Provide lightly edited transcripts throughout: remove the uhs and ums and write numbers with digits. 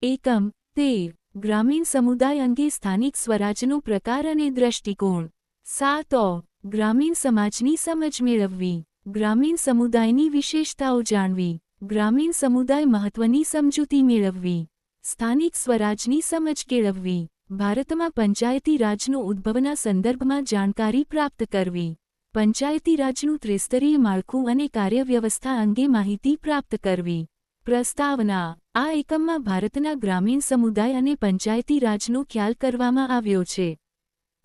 એકમ 13 ગ્રામીણ સમુદાય અંગે સ્થાનિક સ્વરાજનો પ્રકાર અને દૃષ્ટિકોણ. 7 ગ્રામીણ સમાજની સમજ મેળવવી. ગ્રામીણ સમુદાયની વિશેષતાઓ જાણવી. ગ્રામીણ સમુદાય મહત્વની સમજૂતી મેળવવી. સ્થાનિક સ્વરાજની સમજ કેળવવી. ભારતમાં પંચાયતી રાજનો ઉદ્ભવના સંદર્ભમાં જાણકારી પ્રાપ્ત કરવી. પંચાયતી રાજનું ત્રિસ્તરીય માળખું અને કાર્યવ્યવસ્થા અંગે માહિતી પ્રાપ્ત કરવી. પ્રસ્તાવના. આ એકમમાં ભારતના ગ્રામીણ સમુદાય અને પંચાયતી રાજનો ખ્યાલ કરવામાં આવ્યો છે.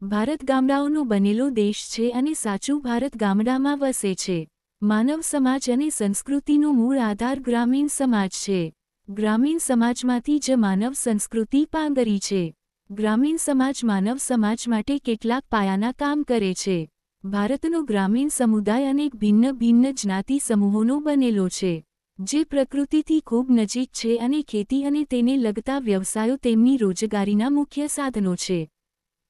ભારત ગામડાઓનો બનેલો દેશ છે અને સાચું ભારત ગામડામાં વસે છે. માનવ સમાજ અને સંસ્કૃતિનો મૂળ આધાર ગ્રામીણ સમાજ છે. ગ્રામીણ સમાજમાંથી જ માનવ સંસ્કૃતિ પાંગરી છે. ગ્રામીણ સમાજ માનવ સમાજ માટે કેટલાક પાયાના કામ કરે છે. ભારતનો ગ્રામીણ સમુદાય અનેક ભિન્ન ભિન્ન જ્ઞાતિ સમૂહોનો બનેલો છે, જે પ્રકૃતિથી ખૂબ નજીક છે અને ખેતી અને તેને લગતા વ્યવસાયો તેમની રોજગારીના મુખ્ય સાધનો છે.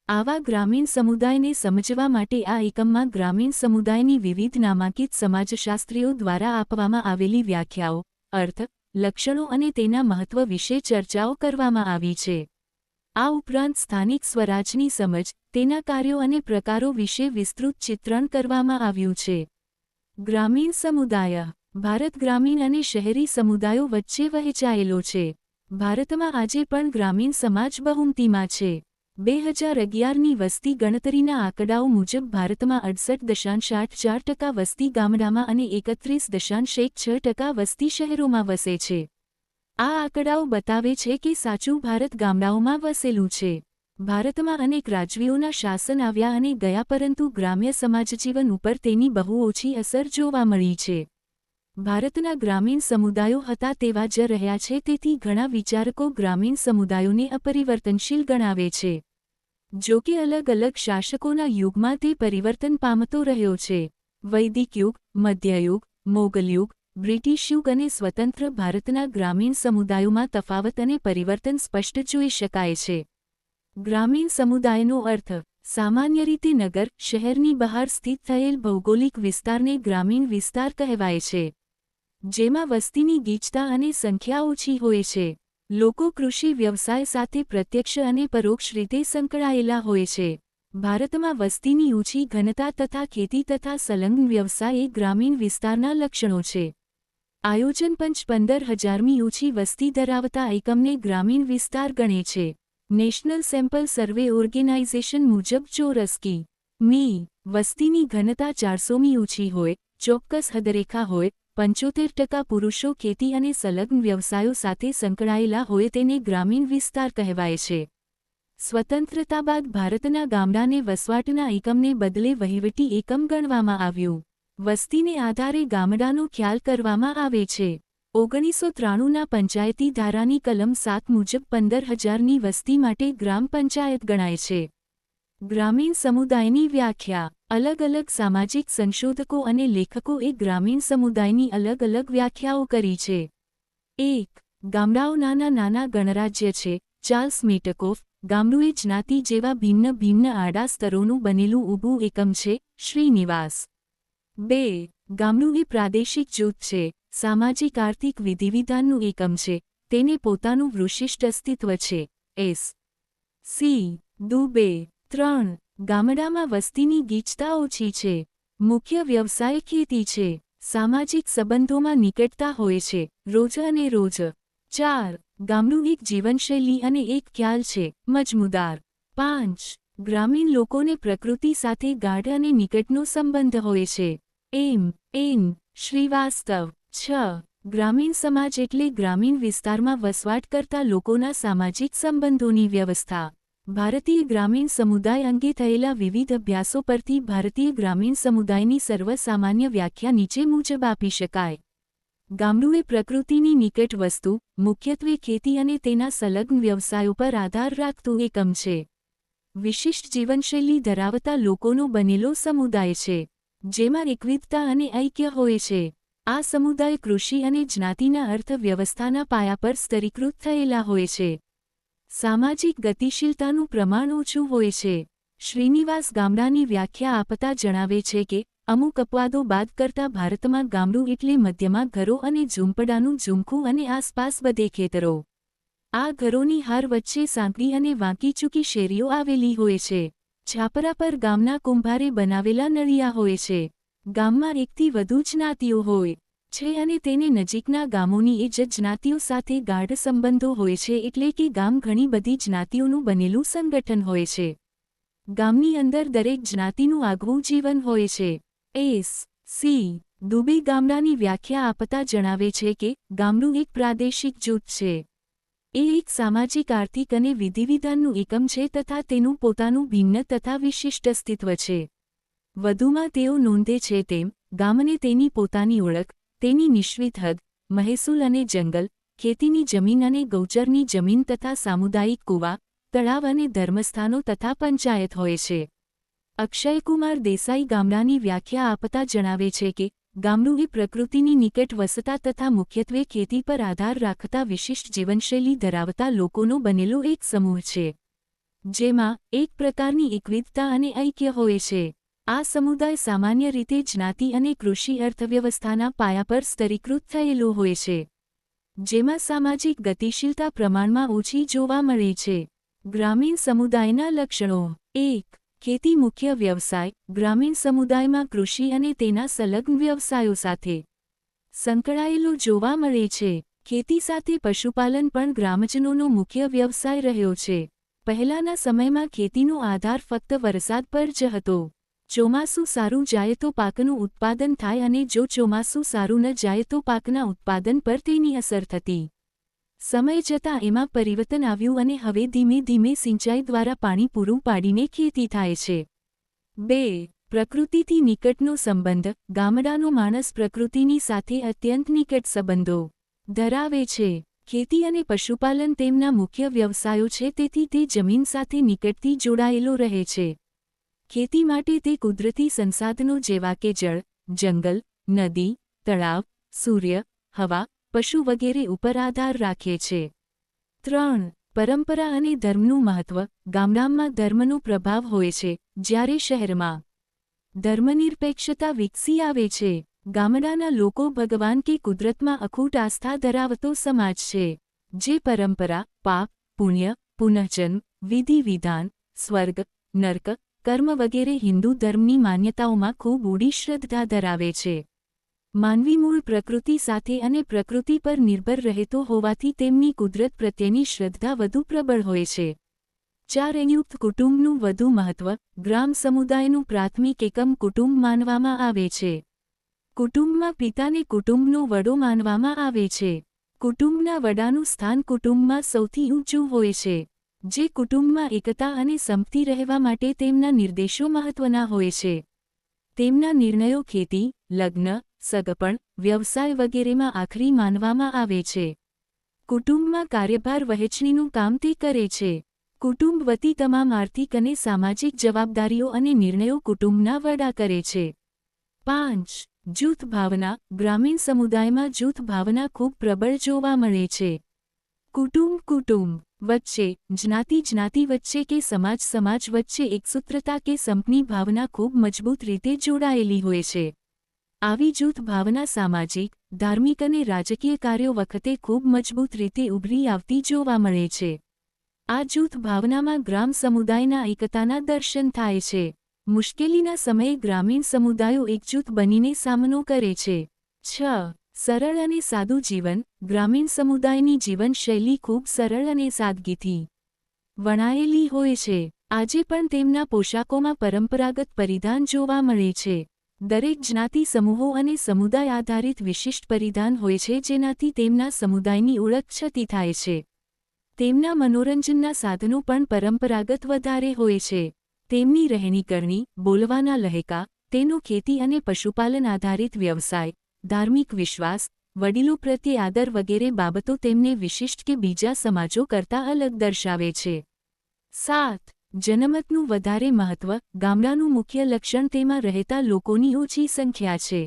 આવા ગ્રામીણ સમુદાયને સમજવા માટે આ એકમમાં ગ્રામીણ સમુદાયની વિવિધ નામાંકિત સમાજશાસ્ત્રીઓ દ્વારા આપવામાં આવેલી વ્યાખ્યાઓ, અર્થ, લક્ષણો અને તેના મહત્વ વિશે ચર્ચાઓ કરવામાં આવી છે. આ ઉપરાંત સ્થાનિક સ્વરાજની સમજ, તેના કાર્યો અને પ્રકારો વિશે વિસ્તૃત ચિત્રણ કરવામાં આવ્યું છે. ગ્રામીણ સમુદાય. ભારત ગ્રામીણ અને શહેરી સમુદાયો વચ્ચે વહેંચાયેલો છે. ભારતમાં આજે પણ ગ્રામીણ સમાજ બહુમતીમાં છે. 2011ની વસ્તી ગણતરીના આંકડાઓ મુજબ ભારતમાં 68.84% વસ્તી ગામડામાં અને 31.6% વસ્તી શહેરોમાં વસે છે. આ આંકડાઓ બતાવે છે કે સાચું ભારત ગામડાઓમાં વસેલું છે. ભારતમાં અનેક રાજવીઓના શાસન આવ્યા અને ગયા, પરંતુ ગ્રામ્ય સમાજજીવન ઉપર તેની બહુ ઓછી અસર જોવા મળી છે. ભારતના ગ્રામીણ સમુદાયો હતા તેવા જ રહ્યા છે, તેથી ઘણા વિચારકો ગ્રામીણ સમુદાયોને અપરિવર્તનશીલ ગણાવે છે. જો કે અલગ અલગ શાસકોના યુગમાં તે પરિવર્તન પામતો રહ્યો છે. વૈદિક યુગ, મધ્યયુગ, મોગલ યુગ, બ્રિટિશ યુગ અને સ્વતંત્ર ભારતના ગ્રામીણ સમુદાયોમાં તફાવત અને પરિવર્તન સ્પષ્ટ જોઈ શકાય છે. ગ્રામીણ સમુદાયનો અર્થ. સામાન્ય રીતે નગર, શહેરની બહાર સ્થિત થયેલ ભૌગોલિક વિસ્તારને ગ્રામીણ વિસ્તાર કહેવાય છે, જેમાં વસ્તીની ગીચતા અને સંખ્યા ઓછી હોય છે. લોકો કૃષિ વ્યવસાય સાથે પ્રત્યક્ષ અને પરોક્ષ રીતે સંકળાયેલા હોય છે. ભારતમાં વસ્તીની ઓછી ઘનતા તથા ખેતી તથા સંલગ્ન વ્યવસાય એ ગ્રામીણ વિસ્તારના લક્ષણો છે. આયોજન પંચ 15,000મી ઓછી વસ્તી ધરાવતા એકમને ગ્રામીણ વિસ્તાર ગણે છે. નેશનલ સેમ્પલ સર્વે ઓર્ગેનાઇઝેશન મુજબ ચોરસ કિ. મી. વસ્તીની ઘનતા 400મી ઓછી હોય, ચોક્કસ હદરેખા હોય, 75% પુરુષો ખેતી અને સંલગ્ન વ્યવસાયો સાથે સંકળાયેલા હોય તેને ગ્રામીણ વિસ્તાર કહેવાય છે. સ્વતંત્રતા બાદ ભારતના ગામડાને વસવાટના એકમને બદલે વહીવટી એકમ ગણવામાં આવ્યું. વસ્તીને આધારે ગામડાનો ખ્યાલ કરવામાં આવે છે. 1993ના પંચાયતી ધારાની કલમ 7 મુજબ 15,000ની વસ્તી માટે ગ્રામ પંચાયત ગણાય છે. ગ્રામીણ સમુદાયની વ્યાખ્યા. અલગ અલગ સામાજિક સંશોધકો અને લેખકોએ ગ્રામીણ સમુદાયની અલગ અલગ વ્યાખ્યાઓ કરી છે. 1. ગામડાઓ નાના નાના ગણરાજ્ય છે. ચાર્લ્સ મેટકોફ. ગામડું એ જ્ઞાતિ જેવા ભિન્ન ભિન્ન આડા સ્તરોનું બનેલું ઊભું એકમ છે. શ્રીનિવાસ. 2. ગામડું એ પ્રાદેશિક જૂથ છે, સામાજિક આર્થિક વિધિવિધાનનું એકમ છે, તેને પોતાનું વિશિષ્ટ અસ્તિત્વ છે. એસ. સી. દુબે. 3. ગામડામાં વસ્તીની ગીચતા ઓછી છે. મુખ્ય વ્યવસાય ખેતી છે. સામાજિક સંબંધોમાં નિકટતા હોય છે, રોજ અને રોજ. 4. ગામડું એક જીવનશૈલી અને એક ખ્યાલ છે, મજમુદાર. 5. ગ્રામીણ લોકોને પ્રકૃતિ સાથે ગાઢ અને નિકટનો સંબંધ હોય છે. એન. શ્રીવાસ્તવ. 6. ગ્રામીણ સમાજ એટલે ગ્રામીણ વિસ્તારમાં વસવાટ કરતા લોકોના સામાજિક સંબંધોની વ્યવસ્થા. ભારતીય ગ્રામીણ સમુદાય અંગે થયેલા વિવિધ અભ્યાસો પરથી ભારતીય ગ્રામીણ સમુદાયની સર્વસામાન્ય વ્યાખ્યા નીચે મુજબ આપી શકાય. ગામડું એ પ્રકૃતિની નિકટ વસ્તુ, મુખ્યત્વે ખેતી અને તેના સંલગ્ન વ્યવસાયો પર આધાર રાખતું એકમ છે. વિશિષ્ટ જીવનશૈલી ધરાવતા લોકોનો બનેલો સમુદાય છે, જેમાં એકવિધતા અને ઐક્ય હોય છે. આ સમુદાય કૃષિ અને જ્ઞાતિના અર્થવ્યવસ્થાના પાયા પર સ્તરીકૃત થયેલા હોય છે. સામાજિક ગતિશીલતાનું પ્રમાણ ઓછું હોય છે. શ્રીનિવાસ ગામડાની વ્યાખ્યા આપતા જણાવે છે કે અમુક અપવાદો બાદ કરતા ભારતમાં ગામડું એટલે મધ્યમાં ઘરો અને ઝૂંપડાનું ઝૂમખું અને આસપાસ બધે ખેતરો. આ ઘરોની હાર વચ્ચે સાંકડી અને વાંકીચૂકી શેરીઓ આવેલી હોય છે. છાપરા પર ગામના કુંભારે બનાવેલા નળિયા હોય છે. ગામમાં એકથી વધુ જ્ઞાતિઓ હોય છે અને તેને નજીકના ગામોની એ જ જ્ઞાતિઓ સાથે ગાઢ સંબંધો હોય છે, એટલે કે ગામ ઘણી બધી જ્ઞાતિઓનું બનેલું સંગઠન હોય છે. ગામની અંદર દરેક જ્ઞાતિનું આગવું જીવન હોય છે. એસ. સી. દુબે ગામડાની વ્યાખ્યા આપતા જણાવે છે કે ગામડું એક પ્રાદેશિક જૂથ છે. એ એક સામાજિક, આર્થિક અને વિધિવિધાનનું એકમ છે તથા તેનું પોતાનું ભિન્ન તથા વિશિષ્ટ અસ્તિત્વ છે. વધુમાં તેઓ નોંધે છે તેમ ગામને તેની પોતાની ઓળખ, તેની નિશ્ચિત હદ, મહેસૂલ અને જંગલ, ખેતીની જમીન અને ગૌચરની જમીન તથા સામુદાયિક કૂવા, તળાવ અને ધર્મસ્થાનો તથા પંચાયત હોય છે. અક્ષયકુમાર દેસાઈ ગામડાની વ્યાખ્યા આપતા જણાવે છે કે ગામડું એ પ્રકૃતિની નિકટ વસતા તથા મુખ્યત્વે ખેતી પર આધાર રાખતા વિશિષ્ટ જીવનશૈલી ધરાવતા લોકોનો બનેલો એક સમૂહ છે, જેમાં એક પ્રકારની એકવિધતા અને ઐક્ય હોય છે. આ સમુદાય સામાન્ય રીતે જ્ઞાતિ અને કૃષિ અર્થવ્યવસ્થાના પાયા પર સ્તરીકૃત થયેલો હોય છે, જેમાં સામાજિક ગતિશીલતા પ્રમાણમાં ઓછી જોવા મળે છે. ગ્રામીણ સમુદાયના લક્ષણો. 1. ખેતી મુખ્ય વ્યવસાય. ગ્રામીણ સમુદાયમાં કૃષિ અને તેના સંલગ્ન વ્યવસાયો સાથે સંકળાયેલો જોવા મળે છે. ખેતી સાથે પશુપાલન પણ ગ્રામજનોનો મુખ્ય વ્યવસાય રહ્યો છે. પહેલાના સમયમાં ખેતીનો આધાર ફક્ત વરસાદ પર જ હતો. ચોમાસું સારું જાય તો પાકનું ઉત્પાદન થાય અને જો ચોમાસું સારું ન જાય તો પાકના ઉત્પાદન પર તેની અસર થતી. સમય જતાં એમાં પરિવર્તન આવ્યું અને હવે ધીમે ધીમે સિંચાઈ દ્વારા પાણી પૂરું પાડીને ખેતી થાય છે. 2. પ્રકૃતિથી નિકટનો સંબંધ. ગામડાનો માણસ પ્રકૃતિની સાથે અત્યંત નિકટ સંબંધો ધરાવે છે. ખેતી અને પશુપાલન તેમના મુખ્ય વ્યવસાયો છે, તેથી તે જમીન સાથે નિકટથી જોડાયેલો રહે છે. ખેતી માટે તે કુદરતી સંસાધનો જેવા કે જળ, જંગલ, નદી, તળાવ, સૂર્ય, હવા, પશુ વગેરે ઉપર આધાર રાખે છે. 3. પરંપરા અને ધર્મનું મહત્વ. ગામડામાં ધર્મનો પ્રભાવ હોય છે, જ્યારે શહેરમાં ધર્મનિરપેક્ષતા વિકસી આવે છે. ગામડાના લોકો ભગવાન કે કુદરતમાં અખૂટ આસ્થા ધરાવતો સમાજ છે, જે પરંપરા, પાપ, પુણ્ય, પુનઃજન્મ, વિધિ વિધાન, સ્વર્ગ, નર્ક, કર્મ વગેરે હિન્દુ ધર્મની માન્યતાઓમાં ખૂબ ઊંડી શ્રદ્ધા ધરાવે છે. માનવી મૂળ પ્રકૃતિ સાથે અને પ્રકૃતિ પર નિર્ભર રહેતો હોવાથી તેમની કુદરત પ્રત્યેની શ્રદ્ધા વધુ પ્રબળ હોય છે. 4. સંયુક્ત કુટુંબનું વધુ મહત્વ. ગ્રામ સમુદાયનું પ્રાથમિક એકમ કુટુંબ માનવામાં આવે છે. કુટુંબમાં પિતાને કુટુંબનો વડો માનવામાં આવે છે. કુટુંબના વડાનું સ્થાન કુટુંબમાં સૌથી ઊંચું હોય છે, જે કુટુંબમાં એકતા અને સંપતિ રહેવા માટે તેમના નિર્દેશો મહત્વના હોય છે. તેમના નિર્ણયો ખેતી, લગ્ન, સગપણ, વ્યવસાય વગેરેમાં આખરી માનવામાં આવે છે. કુટુંબમાં કાર્યભાર વહેંચણીનું કામ તે કરે છે. કુટુંબ વતી તમામ આર્થિક અને સામાજિક જવાબદારીઓ અને નિર્ણયો કુટુંબના વડા કરે છે. 5. જૂથ ભાવના. ગ્રામીણ સમુદાયમાં જૂથ ભાવના ખૂબ પ્રબળ જોવા મળે છે. કુટુંબ વચ્ચે, જ્ઞાતિ વચ્ચે કે સમાજ વચ્ચે એકસૂત્રતા કે સંપની ભાવના ખૂબ મજબૂત રીતે જોડાયેલી હોય છે. આવી જૂથ ભાવના સામાજિક, ધાર્મિક અને રાજકીય કાર્યો વખતે ખૂબ મજબૂત રીતે ઉભરી આવતી જોવા મળે છે. આ જૂથ ભાવનામાં ગ્રામ સમુદાયના એકતાના દર્શન થાય છે. મુશ્કેલીના સમયે ગ્રામીણ સમુદાયો એકજૂથ બનીને સામનો કરે છે. 6. સરળ અને સાદું જીવન. ગ્રામીણ સમુદાયની જીવનશૈલી ખૂબ સરળ અને સાદગીથી વણાયેલી હોય છે. આજે પણ તેમના પોશાકોમાં પરંપરાગત પરિધાન જોવા મળે છે. દરેક જ્ઞાતિ સમૂહો અને સમુદાય આધારિત વિશિષ્ટ પરિધાન હોય છે, જેનાથી તેમના સમુદાયની ઓળખ છતી થાય છે. તેમના મનોરંજનના સાધનો પણ પરંપરાગત વધારે હોય છે. તેમની રહેણીકરણી, બોલવાના લહેકા, તેનો ખેતી અને પશુપાલન આધારિત વ્યવસાય, ધાર્મિક વિશ્વાસ, વડીલો પ્રત્યે આદર વગેરે બાબતો તેમને વિશિષ્ટ કે બીજા સમાજો કરતાં અલગ દર્શાવે છે. 7. જનમતનું વધારે મહત્વ. ગામડાનું મુખ્ય લક્ષણ તેમાં રહેતા લોકોની ઓછી સંખ્યા છે.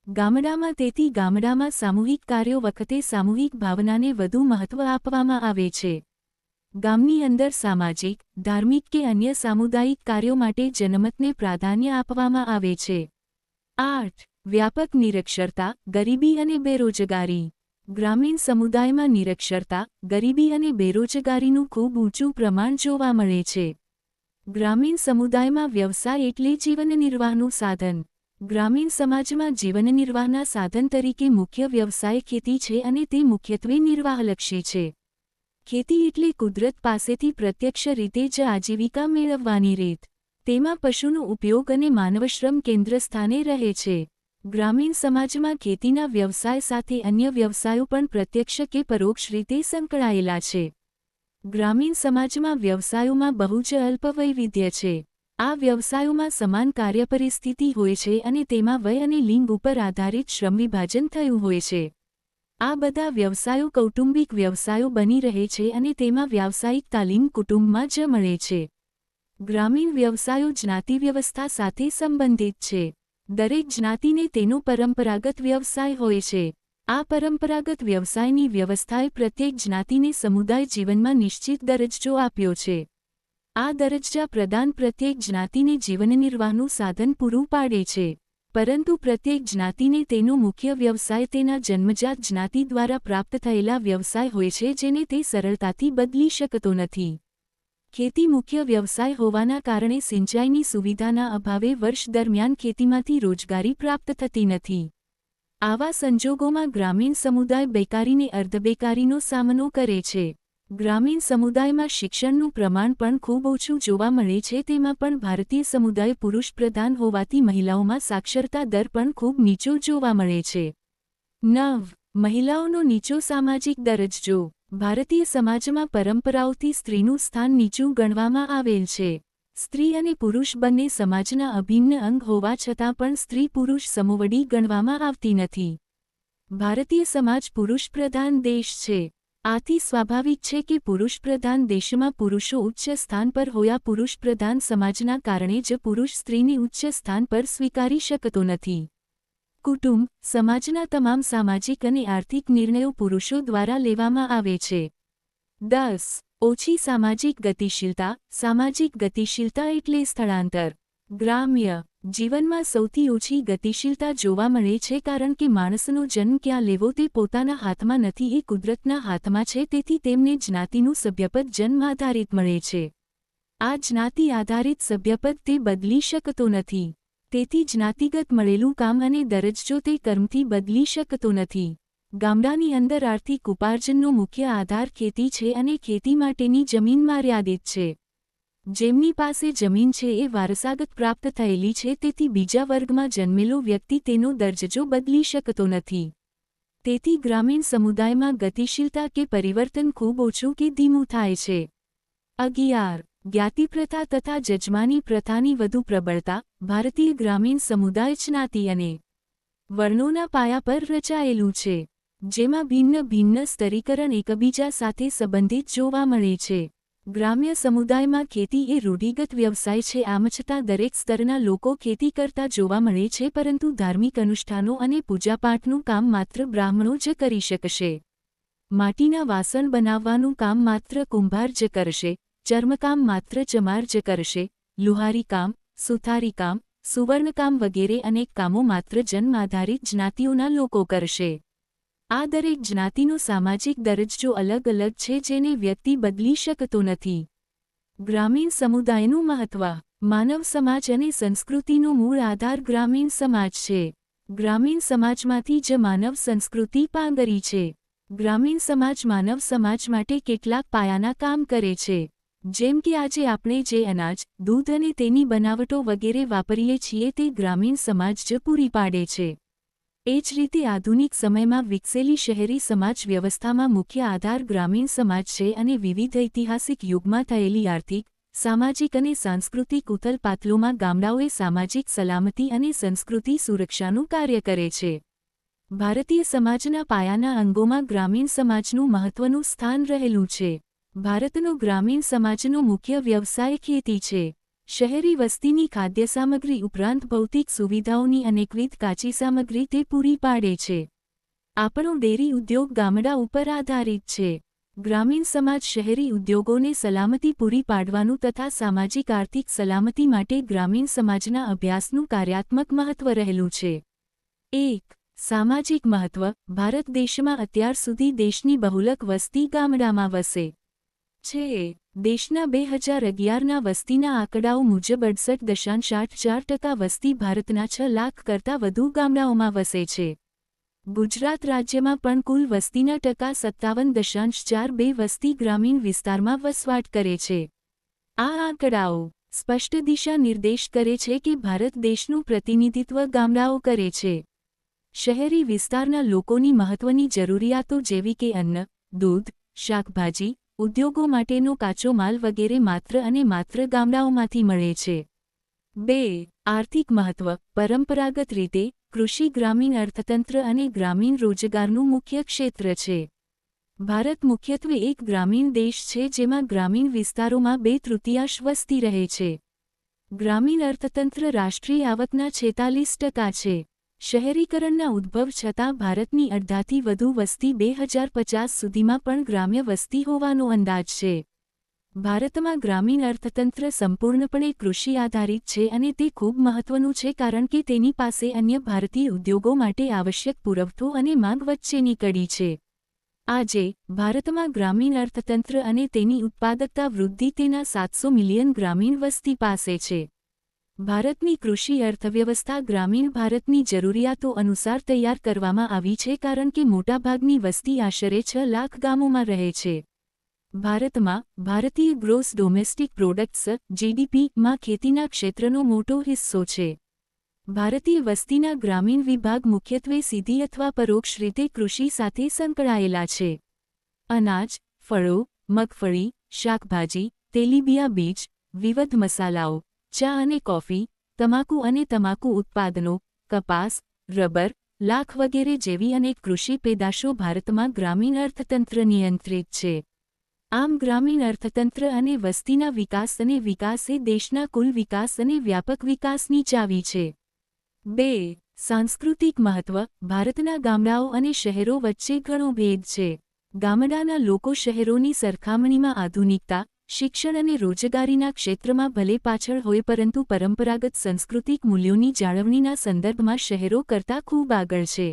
ગામડામાં સામૂહિક કાર્યો વખતે સામૂહિક ભાવનાને વધુ મહત્વ આપવામાં આવે છે. ગામની અંદર સામાજિક, ધાર્મિક કે અન્ય સામુદાયિક કાર્યો માટે જનમતને પ્રાધાન્ય આપવામાં આવે છે. 8. વ્યાપક નિરક્ષરતા, ગરીબી અને બેરોજગારી. ગ્રામીણ સમુદાયમાં નિરક્ષરતા, ગરીબી અને બેરોજગારીનું ખૂબ ઊંચું પ્રમાણ જોવા મળે છે. ગ્રામીણ સમુદાયમાં વ્યવસાય એટલે જીવનનિર્વાહનું સાધન. ગ્રામીણ સમાજમાં જીવનનિર્વાહના સાધન તરીકે મુખ્ય વ્યવસાય ખેતી છે અને તે મુખ્યત્વે નિર્વાહલક્ષી છે. ખેતી એટલે કુદરત પાસેથી પ્રત્યક્ષ રીતે જ આજીવિકા મેળવવાની રીત. તેમાં પશુનો ઉપયોગ અને માનવશ્રમ કેન્દ્રસ્થાને રહે છે. ગ્રામીણ સમાજમાં ખેતીના વ્યવસાય સાથે અન્ય વ્યવસાયો પણ પ્રત્યક્ષ કે પરોક્ષ રીતે સંકળાયેલા છે. ગ્રામીણ સમાજમાં વ્યવસાયોમાં બહુ જ અલ્પ વૈવિધ્ય છે. આ વ્યવસાયોમાં સમાન કાર્યપરિસ્થિતિ હોય છે અને તેમાં વય અને લિંગ ઉપર આધારિત શ્રમ વિભાજન થયું હોય છે. આ બધા વ્યવસાયો કૌટુંબિક વ્યવસાયો બની રહે છે અને તેમાં વ્યાવસાયિક તાલીમ કુટુંબમાં જ મળે છે. ગ્રામીણ વ્યવસાયો જ્ઞાતિ વ્યવસ્થા સાથે સંબંધિત છે. દરેક જ્ઞાતિને તેનો પરંપરાગત વ્યવસાય હોય છે. આ પરંપરાગત વ્યવસાયની વ્યવસ્થાએ પ્રત્યેક જ્ઞાતિને સમુદાય જીવનમાં નિશ્ચિત દરજ્જો આપ્યો છે. આ દરજ્જા પ્રદાન પ્રત્યેક જ્ઞાતિને જીવનનિર્વાહનું સાધન પૂરું પાડે છે. પરંતુ પ્રત્યેક જ્ઞાતિને તેનો મુખ્ય વ્યવસાય તેના જન્મજાત જ્ઞાતિ દ્વારા પ્રાપ્ત થયેલા વ્યવસાય હોય છે જેને તે સરળતાથી બદલી શકતો નથી. ખેતી મુખ્ય વ્યવસાય હોવાના કારણે સિંચાઈની સુવિધાના અભાવે વર્ષ દરમિયાન ખેતીમાંથી રોજગારી પ્રાપ્ત થતી નથી. આવા સંજોગોમાં ગ્રામીણ સમુદાય બેકારીને અર્ધબેકારીનો સામનો કરે છે. ગ્રામીણ સમુદાયમાં શિક્ષણનું પ્રમાણ પણ ખૂબ ઓછું જોવા મળે છે. તેમાં પણ ભારતીય સમુદાય પુરુષ પ્રધાન હોવાથી મહિલાઓમાં સાક્ષરતા દર પણ ખૂબ નીચો જોવા મળે છે. 9. મહિલાઓનો નીચો સામાજિક દરજ્જો. ભારતીય સમાજમાં પરંપરાઓથી સ્ત્રીનું સ્થાન નીચું ગણવામાં આવેલ છે. સ્ત્રી અને પુરુષ બંને સમાજના અભિન્ન અંગ હોવા છતાં પણ સ્ત્રી પુરુષ સમોવડી ગણવામાં આવતી નથી. ભારતીય સમાજ પુરુષ પ્રધાન દેશ છે. આથી સ્વાભાવિક છે કે પુરુષ પ્રધાન દેશમાં પુરુષો ઉચ્ચ સ્થાન પર હોયા પુરુષ પ્રધાન સમાજના કારણે જ પુરુષ સ્ત્રીને ઉચ્ચ સ્થાન પર સ્વીકારી શકતો નથી. કુટુંબ, સમાજના તમામ સામાજિક અને આર્થિક નિર્ણયો પુરુષો દ્વારા લેવામાં આવે છે. 10. ઓછી સામાજિક ગતિશીલતા. સામાજિક ગતિશીલતા એટલે સ્થળાંતર. ગ્રામ્ય જીવનમાં સૌથી ઓછી ગતિશીલતા જોવા મળે છે કારણ કે માણસનો જન્મ ક્યાં લેવો તે પોતાના હાથમાં નથી, એ કુદરતના હાથમાં છે. તેથી તેમને જ્ઞાતિનું સભ્યપદ જન્મ આધારિત મળે છે. આ જ્ઞાતિ આધારિત સભ્યપદ તે બદલી શકતો નથી. તેથી જ્ઞાતિગત મળેલું કામ અને દરજ્જો તે કર્મથી બદલી શકતો નથી. ગામડાની અંદર આર્થિક ઉપાર્જનનો મુખ્ય આધાર ખેતી છે અને ખેતી માટેની જમીન મર્યાદિત છે. જેમની પાસે જમીન છે એ વારસાગત પ્રાપ્ત થયેલી છે, તેથી બીજા વર્ગમાં જન્મેલો વ્યક્તિ તેનો દરજ્જો બદલી શકતો નથી. તેથી ગ્રામીણ સમુદાયમાં ગતિશીલતા કે પરિવર્તન ખૂબ ઓછું કે ધીમું થાય છે. 11. જ્ઞાતિપ્રથા તથા જજમાની પ્રથાની વધુ પ્રબળતા. ભારતીય ગ્રામીણ સમુદાય જ્ઞાતિ અને વર્ણોના પાયા પર રચાયેલું છે, જેમાં ભિન્ન ભિન્ન સ્તરીકરણ એકબીજા સાથે સંબંધિત જોવા મળે છે. ગ્રામ્ય સમુદાયમાં ખેતી એ રૂઢિગત વ્યવસાય છે. આમ છતાં દરેક સ્તરના લોકો ખેતી કરતા જોવા મળે છે, પરંતુ ધાર્મિક અનુષ્ઠાનો અને પૂજાપાઠનું કામ માત્ર બ્રાહ્મણો જ કરી શકશે. માટીના વાસણ બનાવવાનું કામ માત્ર કુંભાર જ કરશે. ચર્મકામ માત્ર ચમાર જ કરશે. લુહારી કામ, સુથારી કામ, સુવર્ણકામ વગેરે અનેક કામો માત્ર જન્મ આધારિત જ્ઞાતિઓના લોકો કરશે. આ દરેક જ્ઞાતિનો સામાજિક દરજ્જો અલગ અલગ છે જેને વ્યક્તિ બદલી શકતો નથી. ગ્રામીણ સમુદાયનું મહત્વ. માનવ સમાજ અને સંસ્કૃતિનો મૂળ આધાર ગ્રામીણ સમાજ છે. ગ્રામીણ સમાજમાંથી જ માનવ સંસ્કૃતિ પાંગરી છે. ગ્રામીણ સમાજ માનવ સમાજ માટે કેટલાક પાયાના કામ કરે છે. જેમ કે આજે આપણે જે અનાજ, દૂધ અને તેની બનાવટો વગેરે વાપરીએ છીએ તે ગ્રામીણ સમાજ જ પૂરી પાડે છે. એ જ રીતે આધુનિક સમયમાં વિકસેલી શહેરી સમાજ વ્યવસ્થામાં મુખ્ય આધાર ગ્રામીણ સમાજ છે અને વિવિધ ઐતિહાસિક યુગમાં થયેલી આર્થિક, સામાજિક અને સાંસ્કૃતિક ઉથલપાથલોમાં ગામડાઓએ સામાજિક સલામતી અને સંસ્કૃતિ સુરક્ષાનું કાર્ય કરે છે. ભારતીય સમાજના પાયાના અંગોમાં ગ્રામીણ સમાજનું મહત્વનું સ્થાન રહેલું છે. ભારતનો ગ્રામીણ સમાજનો મુખ્ય વ્યવસાય ખેતી છે. શહેરી વસ્તીની ખાદ્ય સામગ્રી ઉપરાંત ભૌતિક સુવિધાઓની અનેકવિધ કાચી સામગ્રી તે પૂરી પાડે છે. આપણો ડેરી ઉદ્યોગ ગામડા ઉપર આધારિત છે. ગ્રામીણ સમાજ શહેરી ઉદ્યોગોને સલામતી પૂરી પાડવાનું તથા સામાજિક આર્થિક સલામતી માટે ગ્રામીણ સમાજના અભ્યાસનું કાર્યાત્મક મહત્વ રહેલું છે. 1. સામાજિક મહત્વ ભારત દેશમાં અત્યાર સુધી દેશની બહુલક વસ્તી ગામડામાં વસે છે. દેશના 2011ના વસ્તીના આંકડાઓ મુજબ 68.84% વસ્તી ભારતના 6 લાખ કરતાં વધુ ગામડાઓમાં વસે છે. ગુજરાત રાજ્યમાં પણ કુલ વસ્તીના 57.42% વસ્તી ગ્રામીણ વિસ્તારમાં વસવાટ કરે છે. આ આંકડાઓ સ્પષ્ટ દિશા નિર્દેશ કરે છે કે ભારત દેશનું પ્રતિનિધિત્વ ગામડાઓ કરે છે. શહેરી વિસ્તારના લોકોની મહત્વની જરૂરિયાતો જેવી કે અન્ન, દૂધ, શાકભાજી, ઉદ્યોગો માટેનો કાચો માલ વગેરે માત્ર અને માત્ર ગામડાઓમાંથી મળે છે. 2. આર્થિક મહત્વ પરંપરાગત રીતે કૃષિ ગ્રામીણ અર્થતંત્ર અને ગ્રામીણ રોજગારનું મુખ્ય ક્ષેત્ર છે. ભારત મુખ્યત્વે એક ગ્રામીણ દેશ છે જેમાં ગ્રામીણ વિસ્તારોમાં 2/3 વસ્તી રહે છે. ગ્રામીણ અર્થતંત્ર રાષ્ટ્રીય આવકના 46% છે. શહેરીકરણના ઉદ્ભવ છતાં ભારતની અડધાથી વધુ વસ્તી 2050 સુધીમાં પણ ગ્રામ્ય વસ્તી હોવાનો અંદાજ છે. ભારતમાં ગ્રામીણ અર્થતંત્ર સંપૂર્ણપણે કૃષિ આધારિત છે અને તે ખૂબ મહત્વનું છે કારણ કે તેની પાસે અન્ય ભારતીય ઉદ્યોગો માટે આવશ્યક પુરવઠો અને માંગ વચ્ચેની કડી છે. આજે ભારતમાં ગ્રામીણ અર્થતંત્ર અને તેની ઉત્પાદકતા વૃદ્ધિ તેના 700 મિલિયન ગ્રામીણ વસ્તી પાસે છે. ભારતની કૃષિ અર્થવ્યવસ્થા ગ્રામીણ ભારતની જરૂરિયાતો અનુસાર તૈયાર કરવામાં આવી છે કારણ કે મોટાભાગની વસ્તી આશરે 6 લાખ ગામોમાં રહે છે. ભારતમાં ભારતીય ગ્રોસ ડોમેસ્ટિક પ્રોડક્ટ્સ જીડીપી માં ખેતીના ક્ષેત્રનો મોટો હિસ્સો છે. ભારતીય વસ્તીના ગ્રામીણ વિભાગ મુખ્યત્વે સીધી અથવા પરોક્ષ રીતે કૃષિ સાથે સંકળાયેલા છે. અનાજ, ફળો, મગફળી, શાકભાજી, તેલીબિયા બીજ, વિવિધ મસાલાઓ, ચા અને કોફી, તમાકુ અને તમાકુ ઉત્પાદનો, કપાસ, રબર, લાખ વગેરે જેવી અનેક કૃષિ પેદાશો ભારતમાં ગ્રામીણ અર્થતંત્ર નિયંત્રિત છે. આમ ગ્રામીણ અર્થતંત્ર અને વસ્તીના વિકાસ અને વિકાસ એ દેશના કુલ વિકાસ અને વ્યાપક વિકાસની ચાવી છે. 2. સાંસ્કૃતિક મહત્વ ભારતના ગામડાઓ અને શહેરો વચ્ચે ઘણો ભેદ છે. ગામડાના લોકો શહેરોની સરખામણીમાં આધુનિકતા, શિક્ષણ અને રોજગારીના ક્ષેત્રમાં ભલે પાછળ હોય પરંતુ પરંપરાગત સાંસ્કૃતિક મૂલ્યોની જાળવણીના સંદર્ભમાં શહેરો કરતાં ખૂબ આગળ છે.